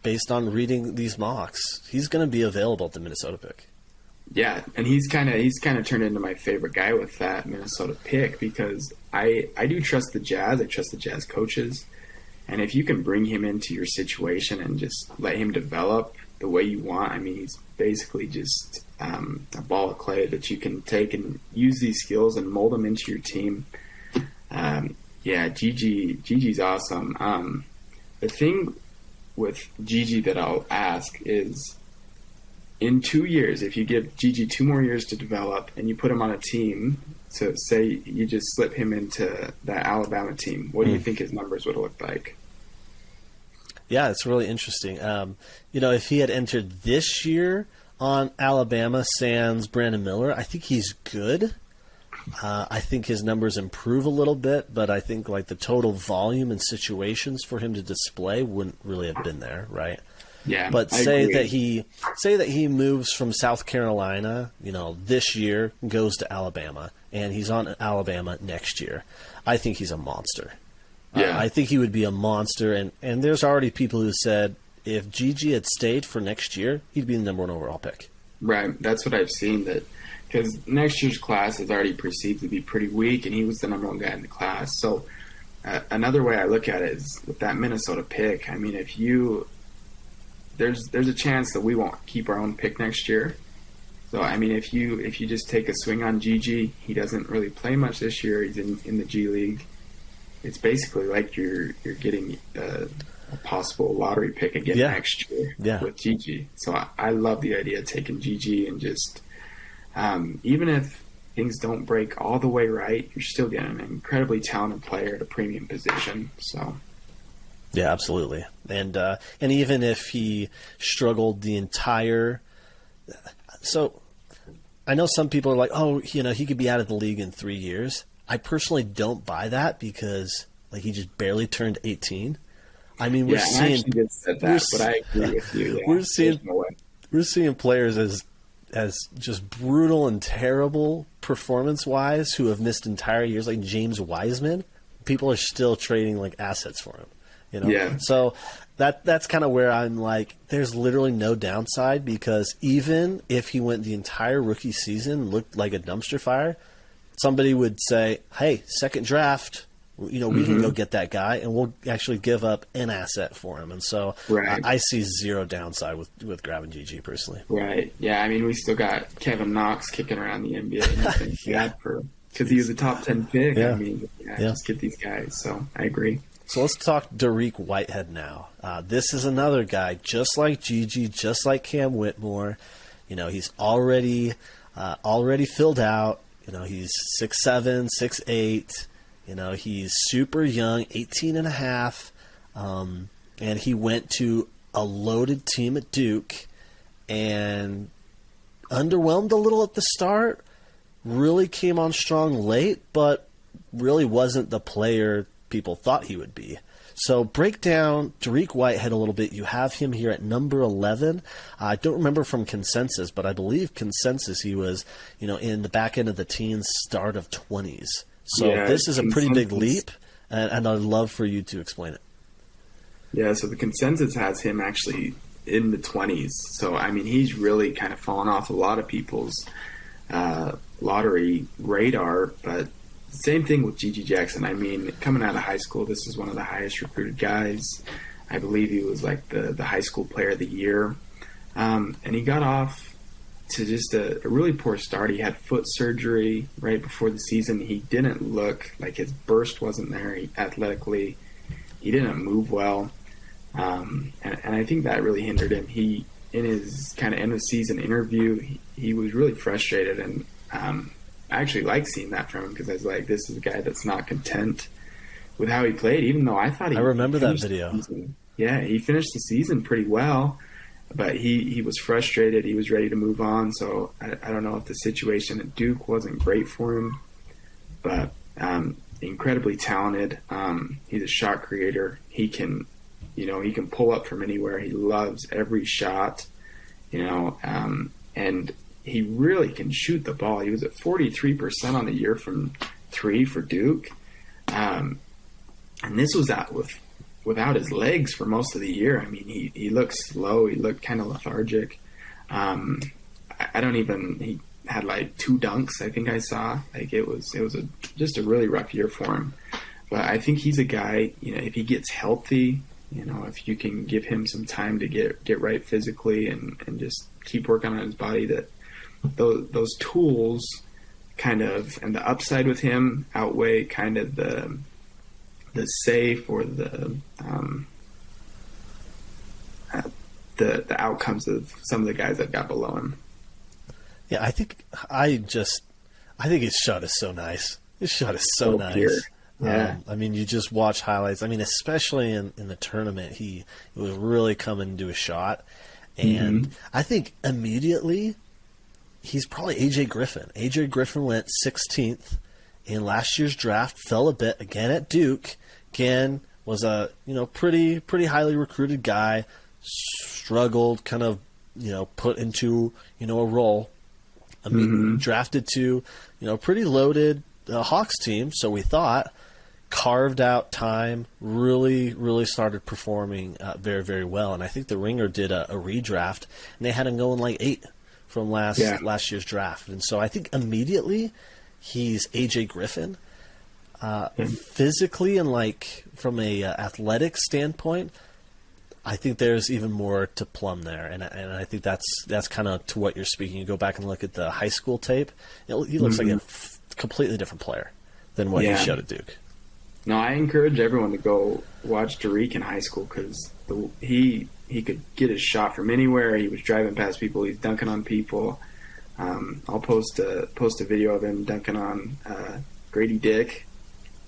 based on reading these mocks, he's going to be available at the Minnesota pick. Yeah, and he's kind of turned into my favorite guy with that Minnesota pick, because I do trust the Jazz. I trust the Jazz coaches, and if you can bring him into your situation and just let him develop the way you want, I mean, he's basically just a ball of clay that you can take and use these skills and mold them into your team. Yeah, Gigi's awesome. The thing with Gigi that I'll ask is, in 2 years, if you give Gigi 2 more years to develop and you put him on a team, so say you just slip him into that Alabama team, what do you think his numbers would have looked like? Yeah, it's really interesting. If he had entered this year on Alabama sans Brandon Miller, I think he's good. I think his numbers improve a little bit, but I think like the total volume and situations for him to display wouldn't really have been there, right? Yeah, But I say agree. that he moves from South Carolina, this year, goes to Alabama, and he's on Alabama next year. I think he's a monster. Yeah. I think he would be a monster, and there's already people who said if Gigi had stayed for next year, he'd be the number 1 overall pick. Right. That's what I've seen, that because next year's class is already perceived to be pretty weak, and he was the number 1 guy in the class. So another way I look at it is with that Minnesota pick. I mean, there's a chance that we won't keep our own pick next year. So I mean, if you just take a swing on Gigi, he doesn't really play much this year. He's in the G League. It's basically like you're getting a possible lottery pick again next year with Gigi. So I love the idea of taking Gigi and just even if things don't break all the way right, you're still getting an incredibly talented player at a premium position. So. Yeah, absolutely. And even if he struggled the entire, so I know some people are like, oh, he could be out of the league in 3 years. I personally don't buy that because he just barely turned 18. I mean, we're seeing. I actually did said that, but I agree with you. Yeah, we're seeing players as just brutal and terrible performance-wise who have missed entire years, like James Wiseman. People are still trading assets for him. Yeah. So that's kind of where I'm like, there's literally no downside, because even if he went the entire rookie season, looked like a dumpster fire, somebody would say, hey, second draft, we can go get that guy and we'll actually give up an asset for him. And so I see zero downside with grabbing GG personally. Right. Yeah. I mean, we still got Kevin Knox kicking around the NBA because he was a top 10 pick. Yeah. I mean, just get these guys. So I agree. So let's talk Dariq Whitehead now. This is another guy, just like Gigi, just like Cam Whitmore. He's already filled out. He's 6'7", 6'8". He's super young, 18 and a half. And he went to a loaded team at Duke and underwhelmed a little at the start. Really came on strong late, but really wasn't the player people thought he would be. So break down Dariq Whitehead a little bit. You have him here at number 11. I don't remember from consensus, but I believe consensus he was, in the back end of the teens, start of 20s. So this is a pretty big leap, and I'd love for you to explain it. Yeah, so the consensus has him actually in the 20s. So, I mean, he's really kind of fallen off a lot of people's lottery radar, but same thing with Gigi Jackson. I mean, coming out of high school, this is one of the highest recruited guys. I believe he was like the high school player of the year. And he got off to just a really poor start. He had foot surgery right before the season. He didn't look like his burst wasn't there athletically. He didn't move well. And I think that really hindered him. In his kind of end of season interview, he was really frustrated, and I actually like seeing that from him, because I was like, this is a guy that's not content with how he played, even though I thought I remember that video. Yeah, he finished the season pretty well, but he was frustrated. He was ready to move on. So I don't know if the situation at Duke wasn't great for him, but incredibly talented. He's a shot creator. He can pull up from anywhere. He loves every shot, and he really can shoot the ball. He was at 43% on the year from three for Duke. And this was without his legs for most of the year. I mean, he looked slow. He looked kind of lethargic. He had like 2 dunks, I think I saw. Like it was just a really rough year for him. But I think he's a guy, if he gets healthy, if you can give him some time to get right physically and just keep working on his body, that those tools kind of, and the upside with him outweigh kind of the safe or the outcomes of some of the guys that got below him. Yeah, I think his shot is so nice. His shot is so nice. Pure. Yeah. I mean, you just watch highlights. I mean, especially in the tournament, he was really coming to a shot. And I think immediately he's probably A.J. Griffin. A.J. Griffin went 16th in last year's draft, fell a bit again at Duke. Again, was a pretty highly recruited guy. struggled, kind of, put into, a role. Drafted to, pretty loaded Hawks team, so we thought, carved out time, really, really started performing very, very well. And I think the Ringer did a redraft, and they had him going like 8 from last year's draft. And so I think immediately he's AJ Griffin. Physically and like from a athletic standpoint, I think there's even more to plumb there, and I think that's kind of to what you're speaking. You go back and look at the high school tape; he looks like a completely different player than what he showed at Duke. No, I encourage everyone to go watch Derek in high school because he could get his shot from anywhere. He was driving past people. He's dunking on people. I'll post a video of him dunking on Grady Dick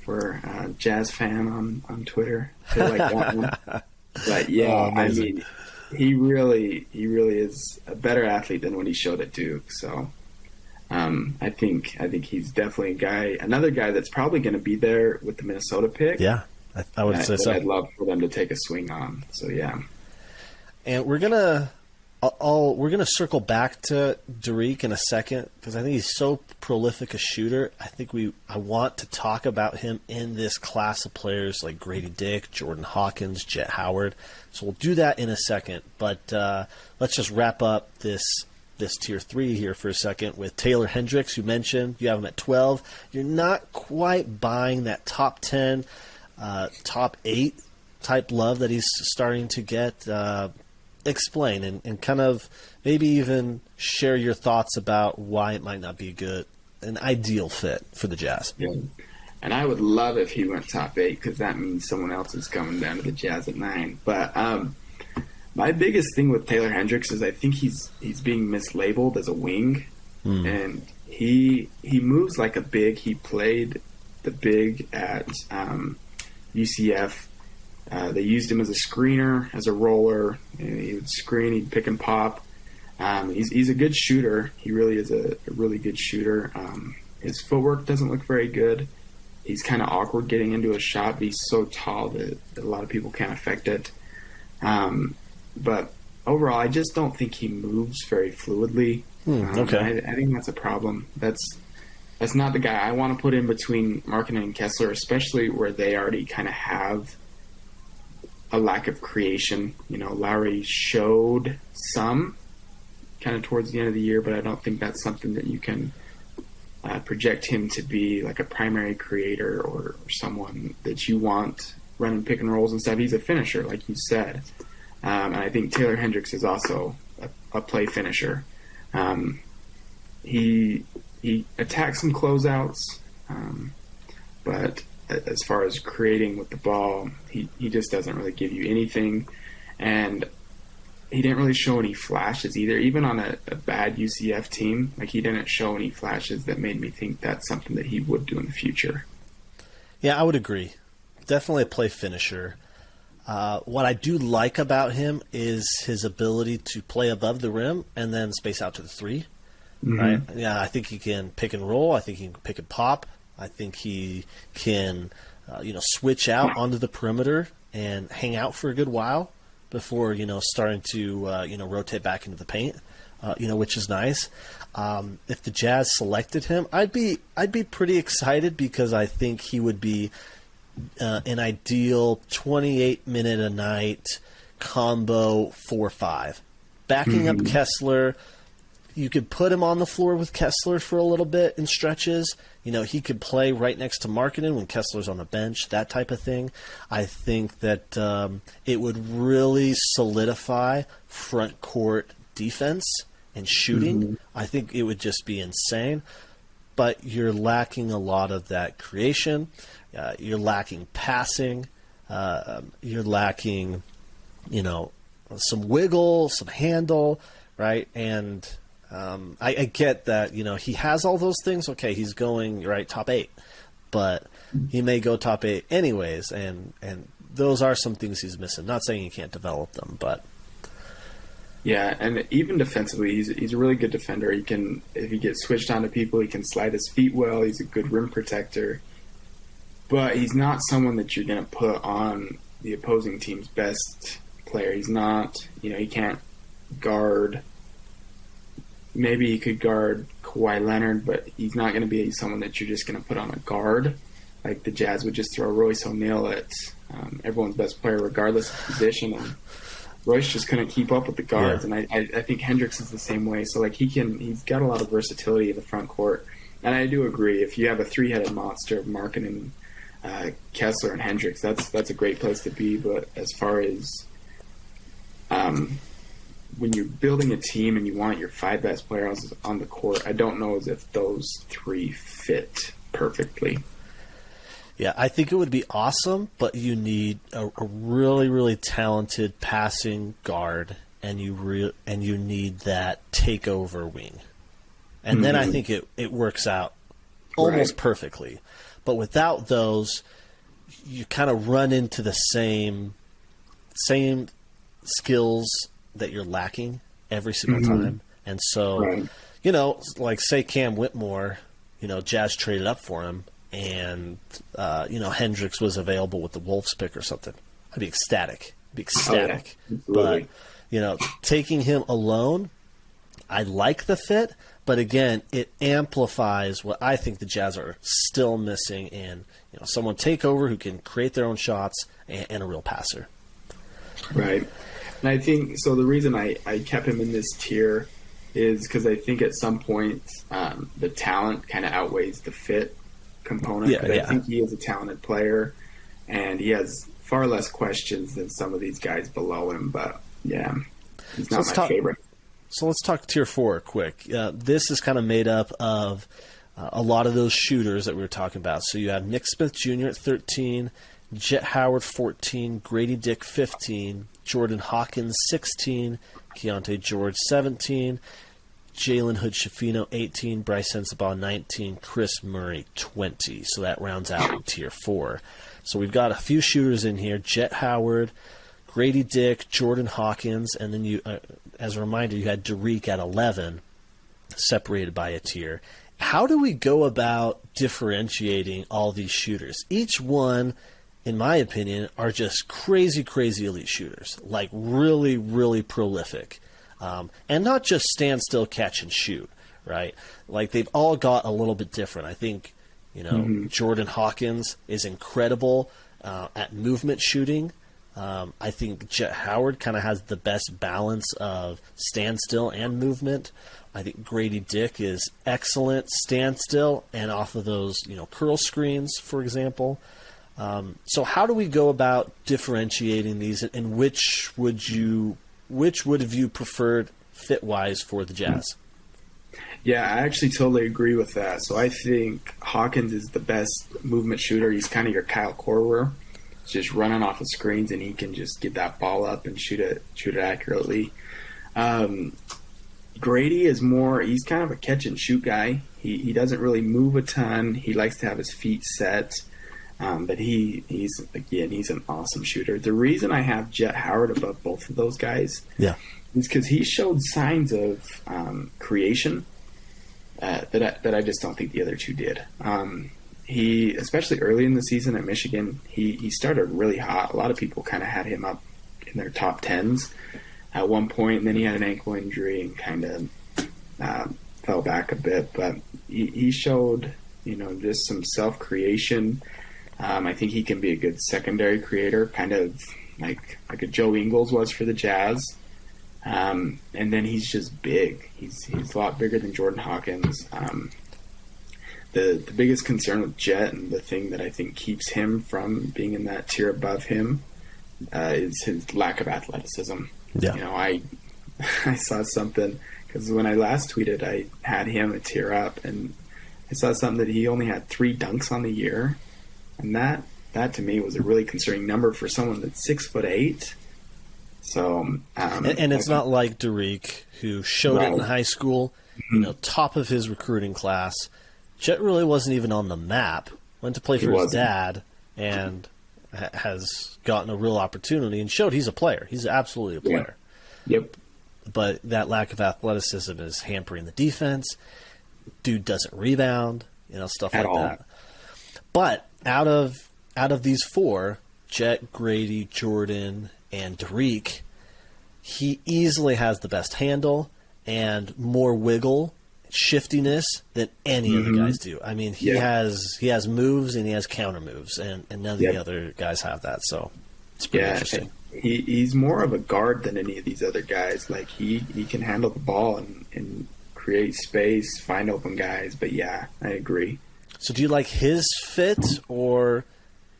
for a Jazz fan on Twitter. I like that one. But I mean, he really is a better athlete than what he showed at Duke. So I think he's definitely another guy that's probably going to be there with the Minnesota pick. Yeah, I would say so. I'd love for them to take a swing on. So yeah, and we're gonna circle back to Derek in a second because I think he's so prolific a shooter. I want to talk about him in this class of players like Grady Dick, Jordan Hawkins, Jet Howard. So we'll do that in a second. But let's just wrap up this tier 3 here for a second with Taylor Hendricks. You mentioned you have him at 12. You're not quite buying that top 10, top 8 type love that he's starting to get. Explain and kind of maybe even share your thoughts about why it might not be an ideal fit for the Jazz. Yeah. And I would love if he went top 8 because that means someone else is coming down to the Jazz at 9. But my biggest thing with Taylor Hendricks is I think he's being mislabeled as a wing, and he moves like a big. He played the big at UCF. They used him as a screener, as a roller. He would screen, he'd pick and pop. He's a good shooter. He really is a really good shooter. His footwork doesn't look very good. He's kind of awkward getting into a shot, but he's so tall that a lot of people can't affect it. But overall, I just don't think he moves very fluidly. Okay. I think that's a problem. That's not the guy I want to put in between Markkanen and Kessler, especially where they already kind of have a lack of creation. Lowry showed some kind of towards the end of the year, but I don't think that's something that you can project him to be like a primary creator or someone that you want running pick and rolls and stuff. He's a finisher, like you said. And I think Taylor Hendricks is also a play finisher. He attacks some closeouts, but as far as creating with the ball, he just doesn't really give you anything. And he didn't really show any flashes either. Even on a bad UCF team, like he didn't show any flashes that made me think that's something that he would do in the future. Yeah, I would agree. Definitely a play finisher. What I do like about him is his ability to play above the rim and then space out to the 3. Right? Yeah, I think he can pick and roll. I think he can pick and pop. I think he can, switch out onto the perimeter and hang out for a good while before, starting to, rotate back into the paint, which is nice. If the Jazz selected him, I'd be pretty excited because I think he would be an ideal 28-minute a night combo 4-5. Backing up Kessler. You could put him on the floor with Kessler for a little bit in stretches. He could play right next to Markkanen when Kessler's on the bench, that type of thing. I think that it would really solidify front court defense and shooting. I think it would just be insane. But you're lacking a lot of that creation. You're lacking passing. You're lacking, some wiggle, some handle, right? And I get that, he has all those things. Okay, he's going, top 8. But he may go top 8 anyways, and those are some things he's missing. Not saying he can't develop them, but... Yeah, and even defensively, he's a really good defender. He can, if he gets switched onto people, he can slide his feet well. He's a good rim protector. But he's not someone that you're going to put on the opposing team's best player. He's not, he can't guard. Maybe he could guard Kawhi Leonard, but he's not going to be someone that you're just going to put on a guard. Like the Jazz would just throw Royce O'Neal at everyone's best player, regardless of position, and Royce just couldn't keep up with the guards. Yeah. And I think Hendricks is the same way. So like he's got a lot of versatility in the front court. And I do agree, if you have a three-headed monster of Markkanen, Kessler, and Hendricks, that's a great place to be. But as far as when you're building a team and you want your 5 best players on the court, I don't know as if those 3 fit perfectly. Yeah, I think it would be awesome, but you need a really, really talented passing guard, and you need that takeover wing. And then I think it works out almost perfectly. But without those, you kind of run into the same skills that you're lacking every single time. And so, like say Cam Whitmore, Jazz traded up for him, and Hendricks was available with the Wolves pick or something. I'd be ecstatic. But taking him alone, I like the fit, but again, it amplifies what I think the Jazz are still missing in someone take over who can create their own shots and a real passer. Right. And I think so. The reason I kept him in this tier is because I think at some point the talent kind of outweighs the fit component. I think he is a talented player, and he has far less questions than some of these guys below him. But yeah, he's not my favorite. So let's talk tier 4 quick. This is kind of made up of a lot of those shooters that we were talking about. So you have Nick Smith Jr. at 13, Jet Howard 14, Grady Dick 15, Jordan Hawkins 16, Keontae George 17, Jalen Hood-Schifino 18, Bryce Sensabaugh 19, Chris Murray 20. So that rounds out tier 4. So we've got a few shooters in here: Jet Howard, Grady Dick, Jordan Hawkins, and then you, as a reminder, you had Derek at 11, separated by a tier. How do we go about differentiating all these shooters? Each one, in my opinion, are just crazy, crazy elite shooters, like really, really prolific. And not just stand still, catch, and shoot, right? Like they've all got a little bit different. I think, Jordan Hawkins is incredible at movement shooting. I think Jet Howard kind of has the best balance of standstill and movement. I think Grady Dick is excellent standstill and off of those, curl screens, for example. So how do we go about differentiating these, and which would have you preferred fit-wise for the Jazz? Yeah, I actually totally agree with that. So I think Hawkins is the best movement shooter. He's kind of your Kyle Korver. Just running off of screens, and he can just get that ball up and shoot it accurately. Grady is he's kind of a catch and shoot guy. He doesn't really move a ton. He likes to have his feet set. But he's an awesome shooter. The reason I have Jet Howard above both of those guys is because he showed signs of creation that I just don't think the other two did. He, especially early in the season at Michigan, he started really hot. A lot of people kind of had him up in their top 10s at one point, and then he had an ankle injury and kind of fell back a bit. But he showed, just some self-creation. I think he can be a good secondary creator, kind of like a Joe Ingles was for the Jazz. And then he's just big. He's a lot bigger than Jordan Hawkins. The biggest concern with Jet, and the thing that I think keeps him from being in that tier above him, is his lack of athleticism. Yeah. I saw something, because when I last tweeted, I had him a tier up, and I saw something that he only had 3 dunks on the year. And that to me was a really concerning number for someone that's 6'8". So, and it's not like Derek, who showed it in high school, top of his recruiting class. Jet really wasn't even on the map. Went to play for his dad, and has gotten a real opportunity and showed he's a player. He's absolutely a player. Yep. But that lack of athleticism is hampering the defense. Dude doesn't rebound, stuff like that. But out of these 4, Jet, Grady, Jordan, and Derek, he easily has the best handle and more wiggle, shiftiness than any of the guys do. I mean, he has moves and he has counter moves, and none of the other guys have that. So it's pretty interesting. He's more of a guard than any of these other guys. Like he can handle the ball and create space, find open guys. But yeah, I agree. So do you like his fit, or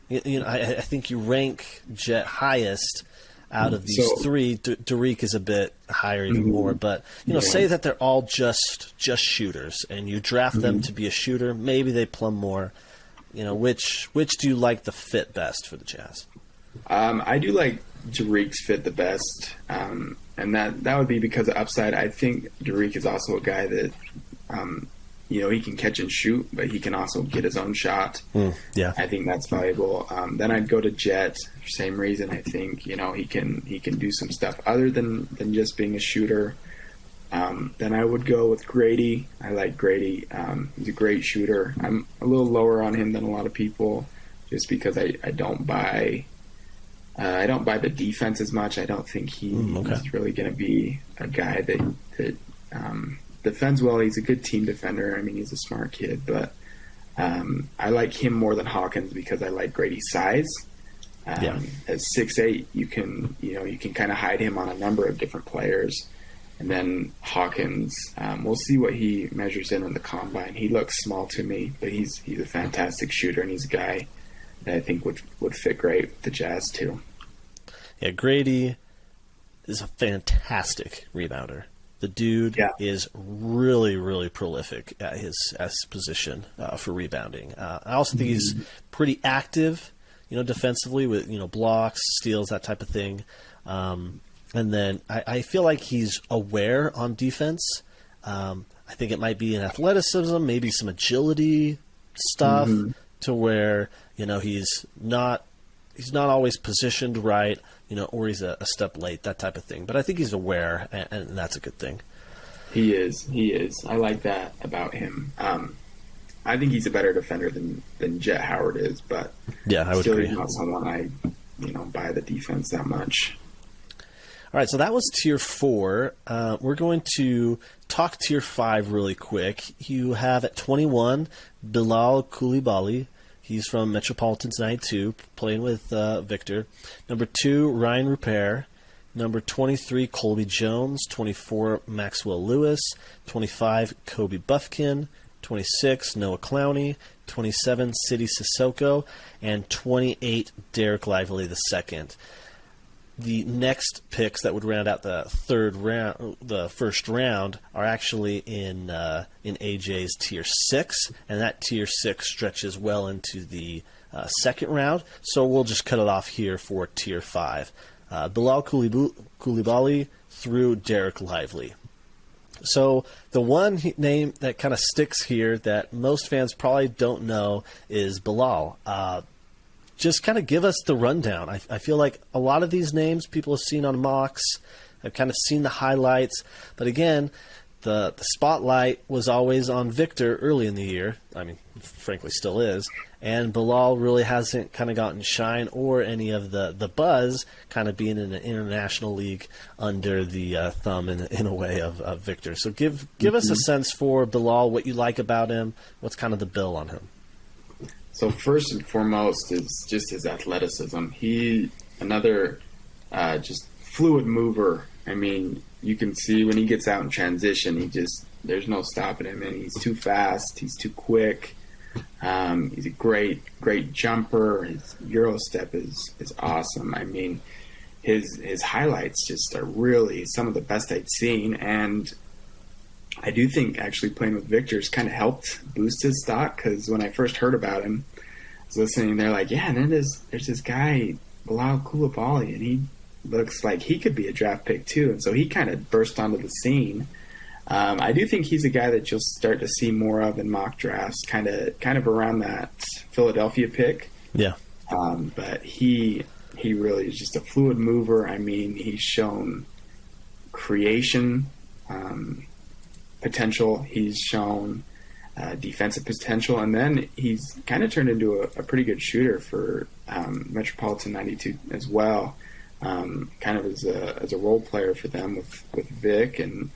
I think you rank Jet highest out of these three. Derek is a bit higher, even more. But say that they're all just shooters, and you draft them to be a shooter. Maybe they plumb more. Which do you like the fit best for the Jazz? I do like Derek's fit the best, and that would be because of upside. I think Derek is also a guy that he can catch and shoot, but he can also get his own shot. I think that's valuable. Then I'd go to Jet. Same reason. I think he can do some stuff other than just being a shooter. Then I would go with Grady. I like Grady. He's a great shooter. I'm a little lower on him than a lot of people, just because I don't buy the defense as much. I don't think he's really going to be a guy that defends well. He's a good team defender. I mean, he's a smart kid, but I like him more than Hawkins because I like Grady's size. At 6'8", you can kind of hide him on a number of different players. And then Hawkins, we'll see what he measures in the combine. He looks small to me, but he's a fantastic shooter, and he's a guy that I think would fit great with the Jazz too. Yeah, Grady is a fantastic rebounder. The dude is really, really prolific at his position for rebounding. I also think he's pretty active, defensively with blocks, steals, that type of thing. And then I feel like he's aware on defense. I think it might be an athleticism, maybe some agility stuff, to where he's not always positioned right, or he's a step late, that type of thing. But I think he's aware, and that's a good thing. He is. I like that about him. I think he's a better defender than Jet Howard is, but I would agree. He's not someone I buy the defense that much. All right, so that was Tier 4. We're going to talk Tier 5 really quick. You have at 21, Bilal Coulibaly. He's from Metropolitans 92, playing with Victor. Number 2, Ryan Rupert. Number 23, Colby Jones. 24, Maxwell Lewis. 25, Kobe Buffkin. 26, Noah Clowney. 27, Sidi Sissoko. And 28, Derek Lively II. The next picks that would round out the first round, are actually in AJ's Tier 6, and that Tier 6 stretches well into the second round. So we'll just cut it off here for Tier 5. Bilal Coulibaly through Derek Lively. So the one name that kind of sticks here that most fans probably don't know is Bilal. Just kind of give us the rundown. I feel like a lot of these names people have seen on mocks. I've kind of seen the highlights. But again, the spotlight was always on Victor early in the year. I mean, frankly, still is. And Bilal really hasn't kind of gotten shine or any of the buzz, kind of being in an international league under the thumb, in a way, of Victor. So give us a sense for Bilal, what you like about him, what's kind of the bill on him. So first and foremost is just his athleticism. He another just fluid mover. I mean, you can see when he gets out in transition, there's no stopping him, and he's too fast. He's too quick. He's a great jumper. His Euro step is awesome. I mean, his highlights just are really some of the best I've seen, and I do think actually playing with Victor's kind of helped boost his stock, because when I first heard about him, I was listening, they're like, yeah, and then there's this guy, Bilal Coulibaly, and he looks like he could be a draft pick too. And so he kind of burst onto the scene. I do think he's a guy that you'll start to see more of in mock drafts, kind of around that Philadelphia pick. Yeah. But he really is just a fluid mover. I mean, he's shown creation potential. He's shown defensive potential, and then he's kind of turned into a pretty good shooter for Metropolitan 92 as well. kind of as a role player for them with Vic, and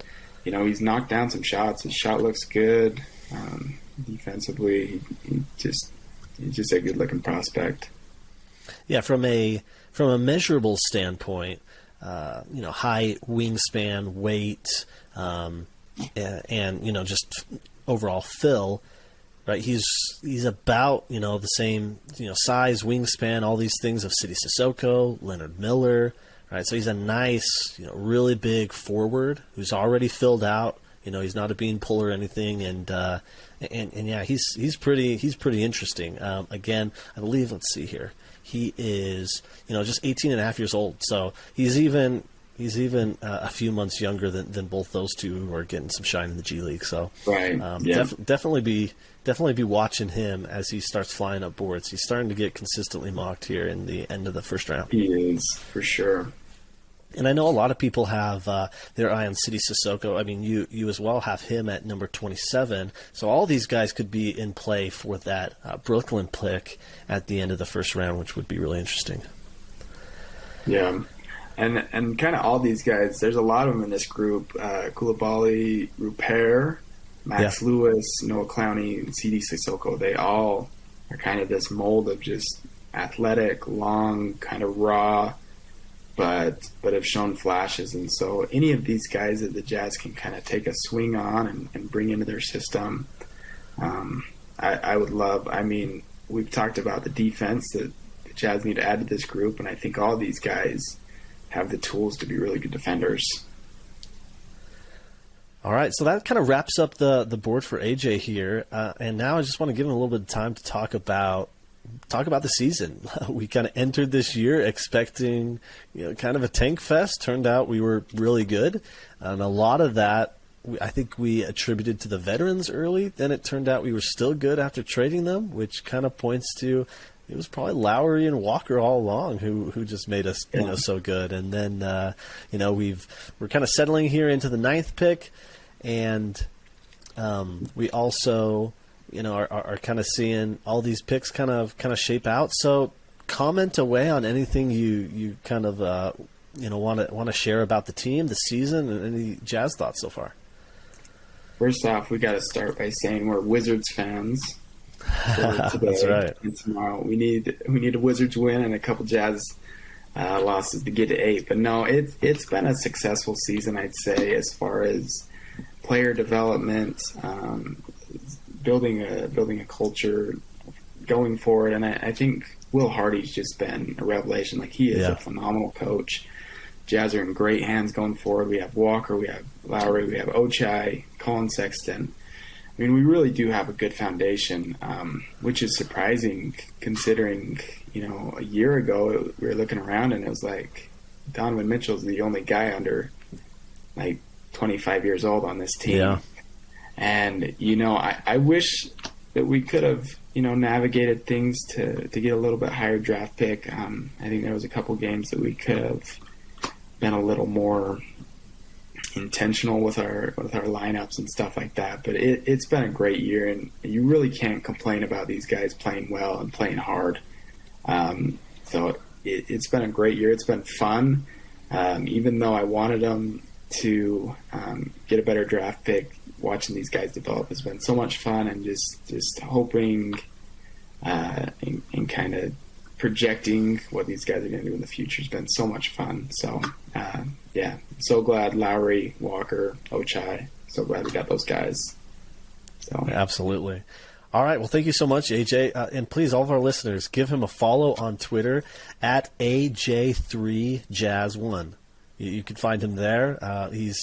he's knocked down some shots. His shot looks good. Defensively, he's just a good looking prospect. Yeah, from a measurable standpoint, high wingspan, weight, and just overall fill. Right, he's about the same size, wingspan, all these things of Sidy Cissoko, Leonard Miller. Right, so he's a nice, really big forward who's already filled out. He's not a bean puller or anything, and yeah, he's pretty interesting. Again, I believe, let's see here, he is just 18 and a half years old, so he's even a few months younger than both those two who are getting some shine in the G League. So right, yeah. definitely be watching him as he starts flying up boards. He's starting to get consistently mocked here in the end of the first round. He is, for sure. And I know a lot of people have their eye on Sidy Cissoko. I mean, you as well have him at number 27. So all these guys could be in play for that Brooklyn pick at the end of the first round, which would be really interesting. Yeah. And kind of all these guys, there's a lot of them in this group. Koulibaly, Rupert, Max Lewis, Noah Clowney, and Sidy Cissoko. They all are kind of this mold of just athletic, long, kind of raw, but have shown flashes. And so any of these guys that the Jazz can kind of take a swing on and bring into their system, I would love. I mean, we've talked about the defense that the Jazz need to add to this group, and I think all these guys have the tools to be really good defenders. All right, so that kind of wraps up the board for AJ here, and now I just want to give him a little bit of time to talk about the season. We kind of entered this year expecting kind of a tank fest. Turned out we were really good, and a lot of that I think we attributed to the veterans early. Then it turned out we were still good after trading them, which kind of points to it was probably Lowry and Walker all along who just made us so good. And then we're kind of settling here into the 9th pick, and we also are kind of seeing all these picks kind of shape out. So comment away on anything you kind of want to share about the team, the season, and any Jazz thoughts so far. First off, we got to start by saying we're Wizards fans. That's right. And tomorrow we need a Wizards win and a couple Jazz losses to get to 8. But no, it's been a successful season, I'd say, as far as player development, building a culture, going forward. And I think Will Hardy's just been a revelation. Like, he is a phenomenal coach. Jazz are in great hands going forward. We have Walker, we have Lowry, we have Ochai, Colin Sexton. I mean, we really do have a good foundation, which is surprising considering, a year ago we were looking around and it was like Donovan Mitchell's the only guy under like 25 years old on this team. Yeah. And, I wish that we could have, navigated things to get a little bit higher draft pick. I think there was a couple games that we could have been a little more intentional with our lineups and stuff like that. But it's been a great year, and you really can't complain about these guys playing well and playing hard. So it's been a great year. It's been fun. Even though I wanted them to get a better draft pick, watching these guys develop has been so much fun, and just hoping and kind of projecting what these guys are going to do in the future has been so much fun. So, so glad Lowry, Walker, Ochai. So glad we got those guys. So absolutely. All right. Well, thank you so much, AJ. And please, all of our listeners, give him a follow on Twitter at AJ3Jazz1. You can find him there. He's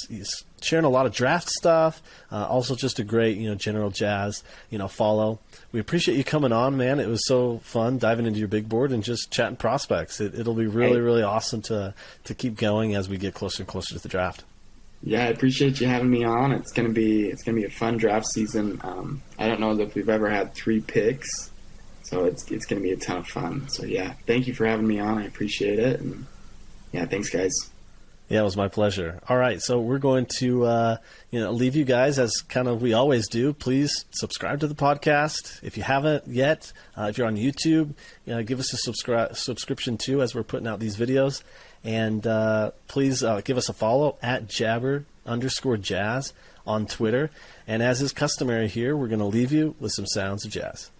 sharing a lot of draft stuff. Also, just a great general Jazz follow. We appreciate you coming on, man. It was so fun diving into your big board and just chatting prospects. It'll be really awesome to keep going as we get closer and closer to the draft. Yeah, I appreciate you having me on. It's gonna be a fun draft season. I don't know if we've ever had 3 picks, so it's gonna be a ton of fun. So yeah, thank you for having me on. I appreciate it, and yeah, thanks guys. Yeah, it was my pleasure. All right, so we're going to leave you guys as kind of we always do. Please subscribe to the podcast if you haven't yet. If you're on YouTube, give us a subscription too as we're putting out these videos. And please give us a follow at @jabber_jazz on Twitter. And as is customary here, we're going to leave you with some sounds of jazz.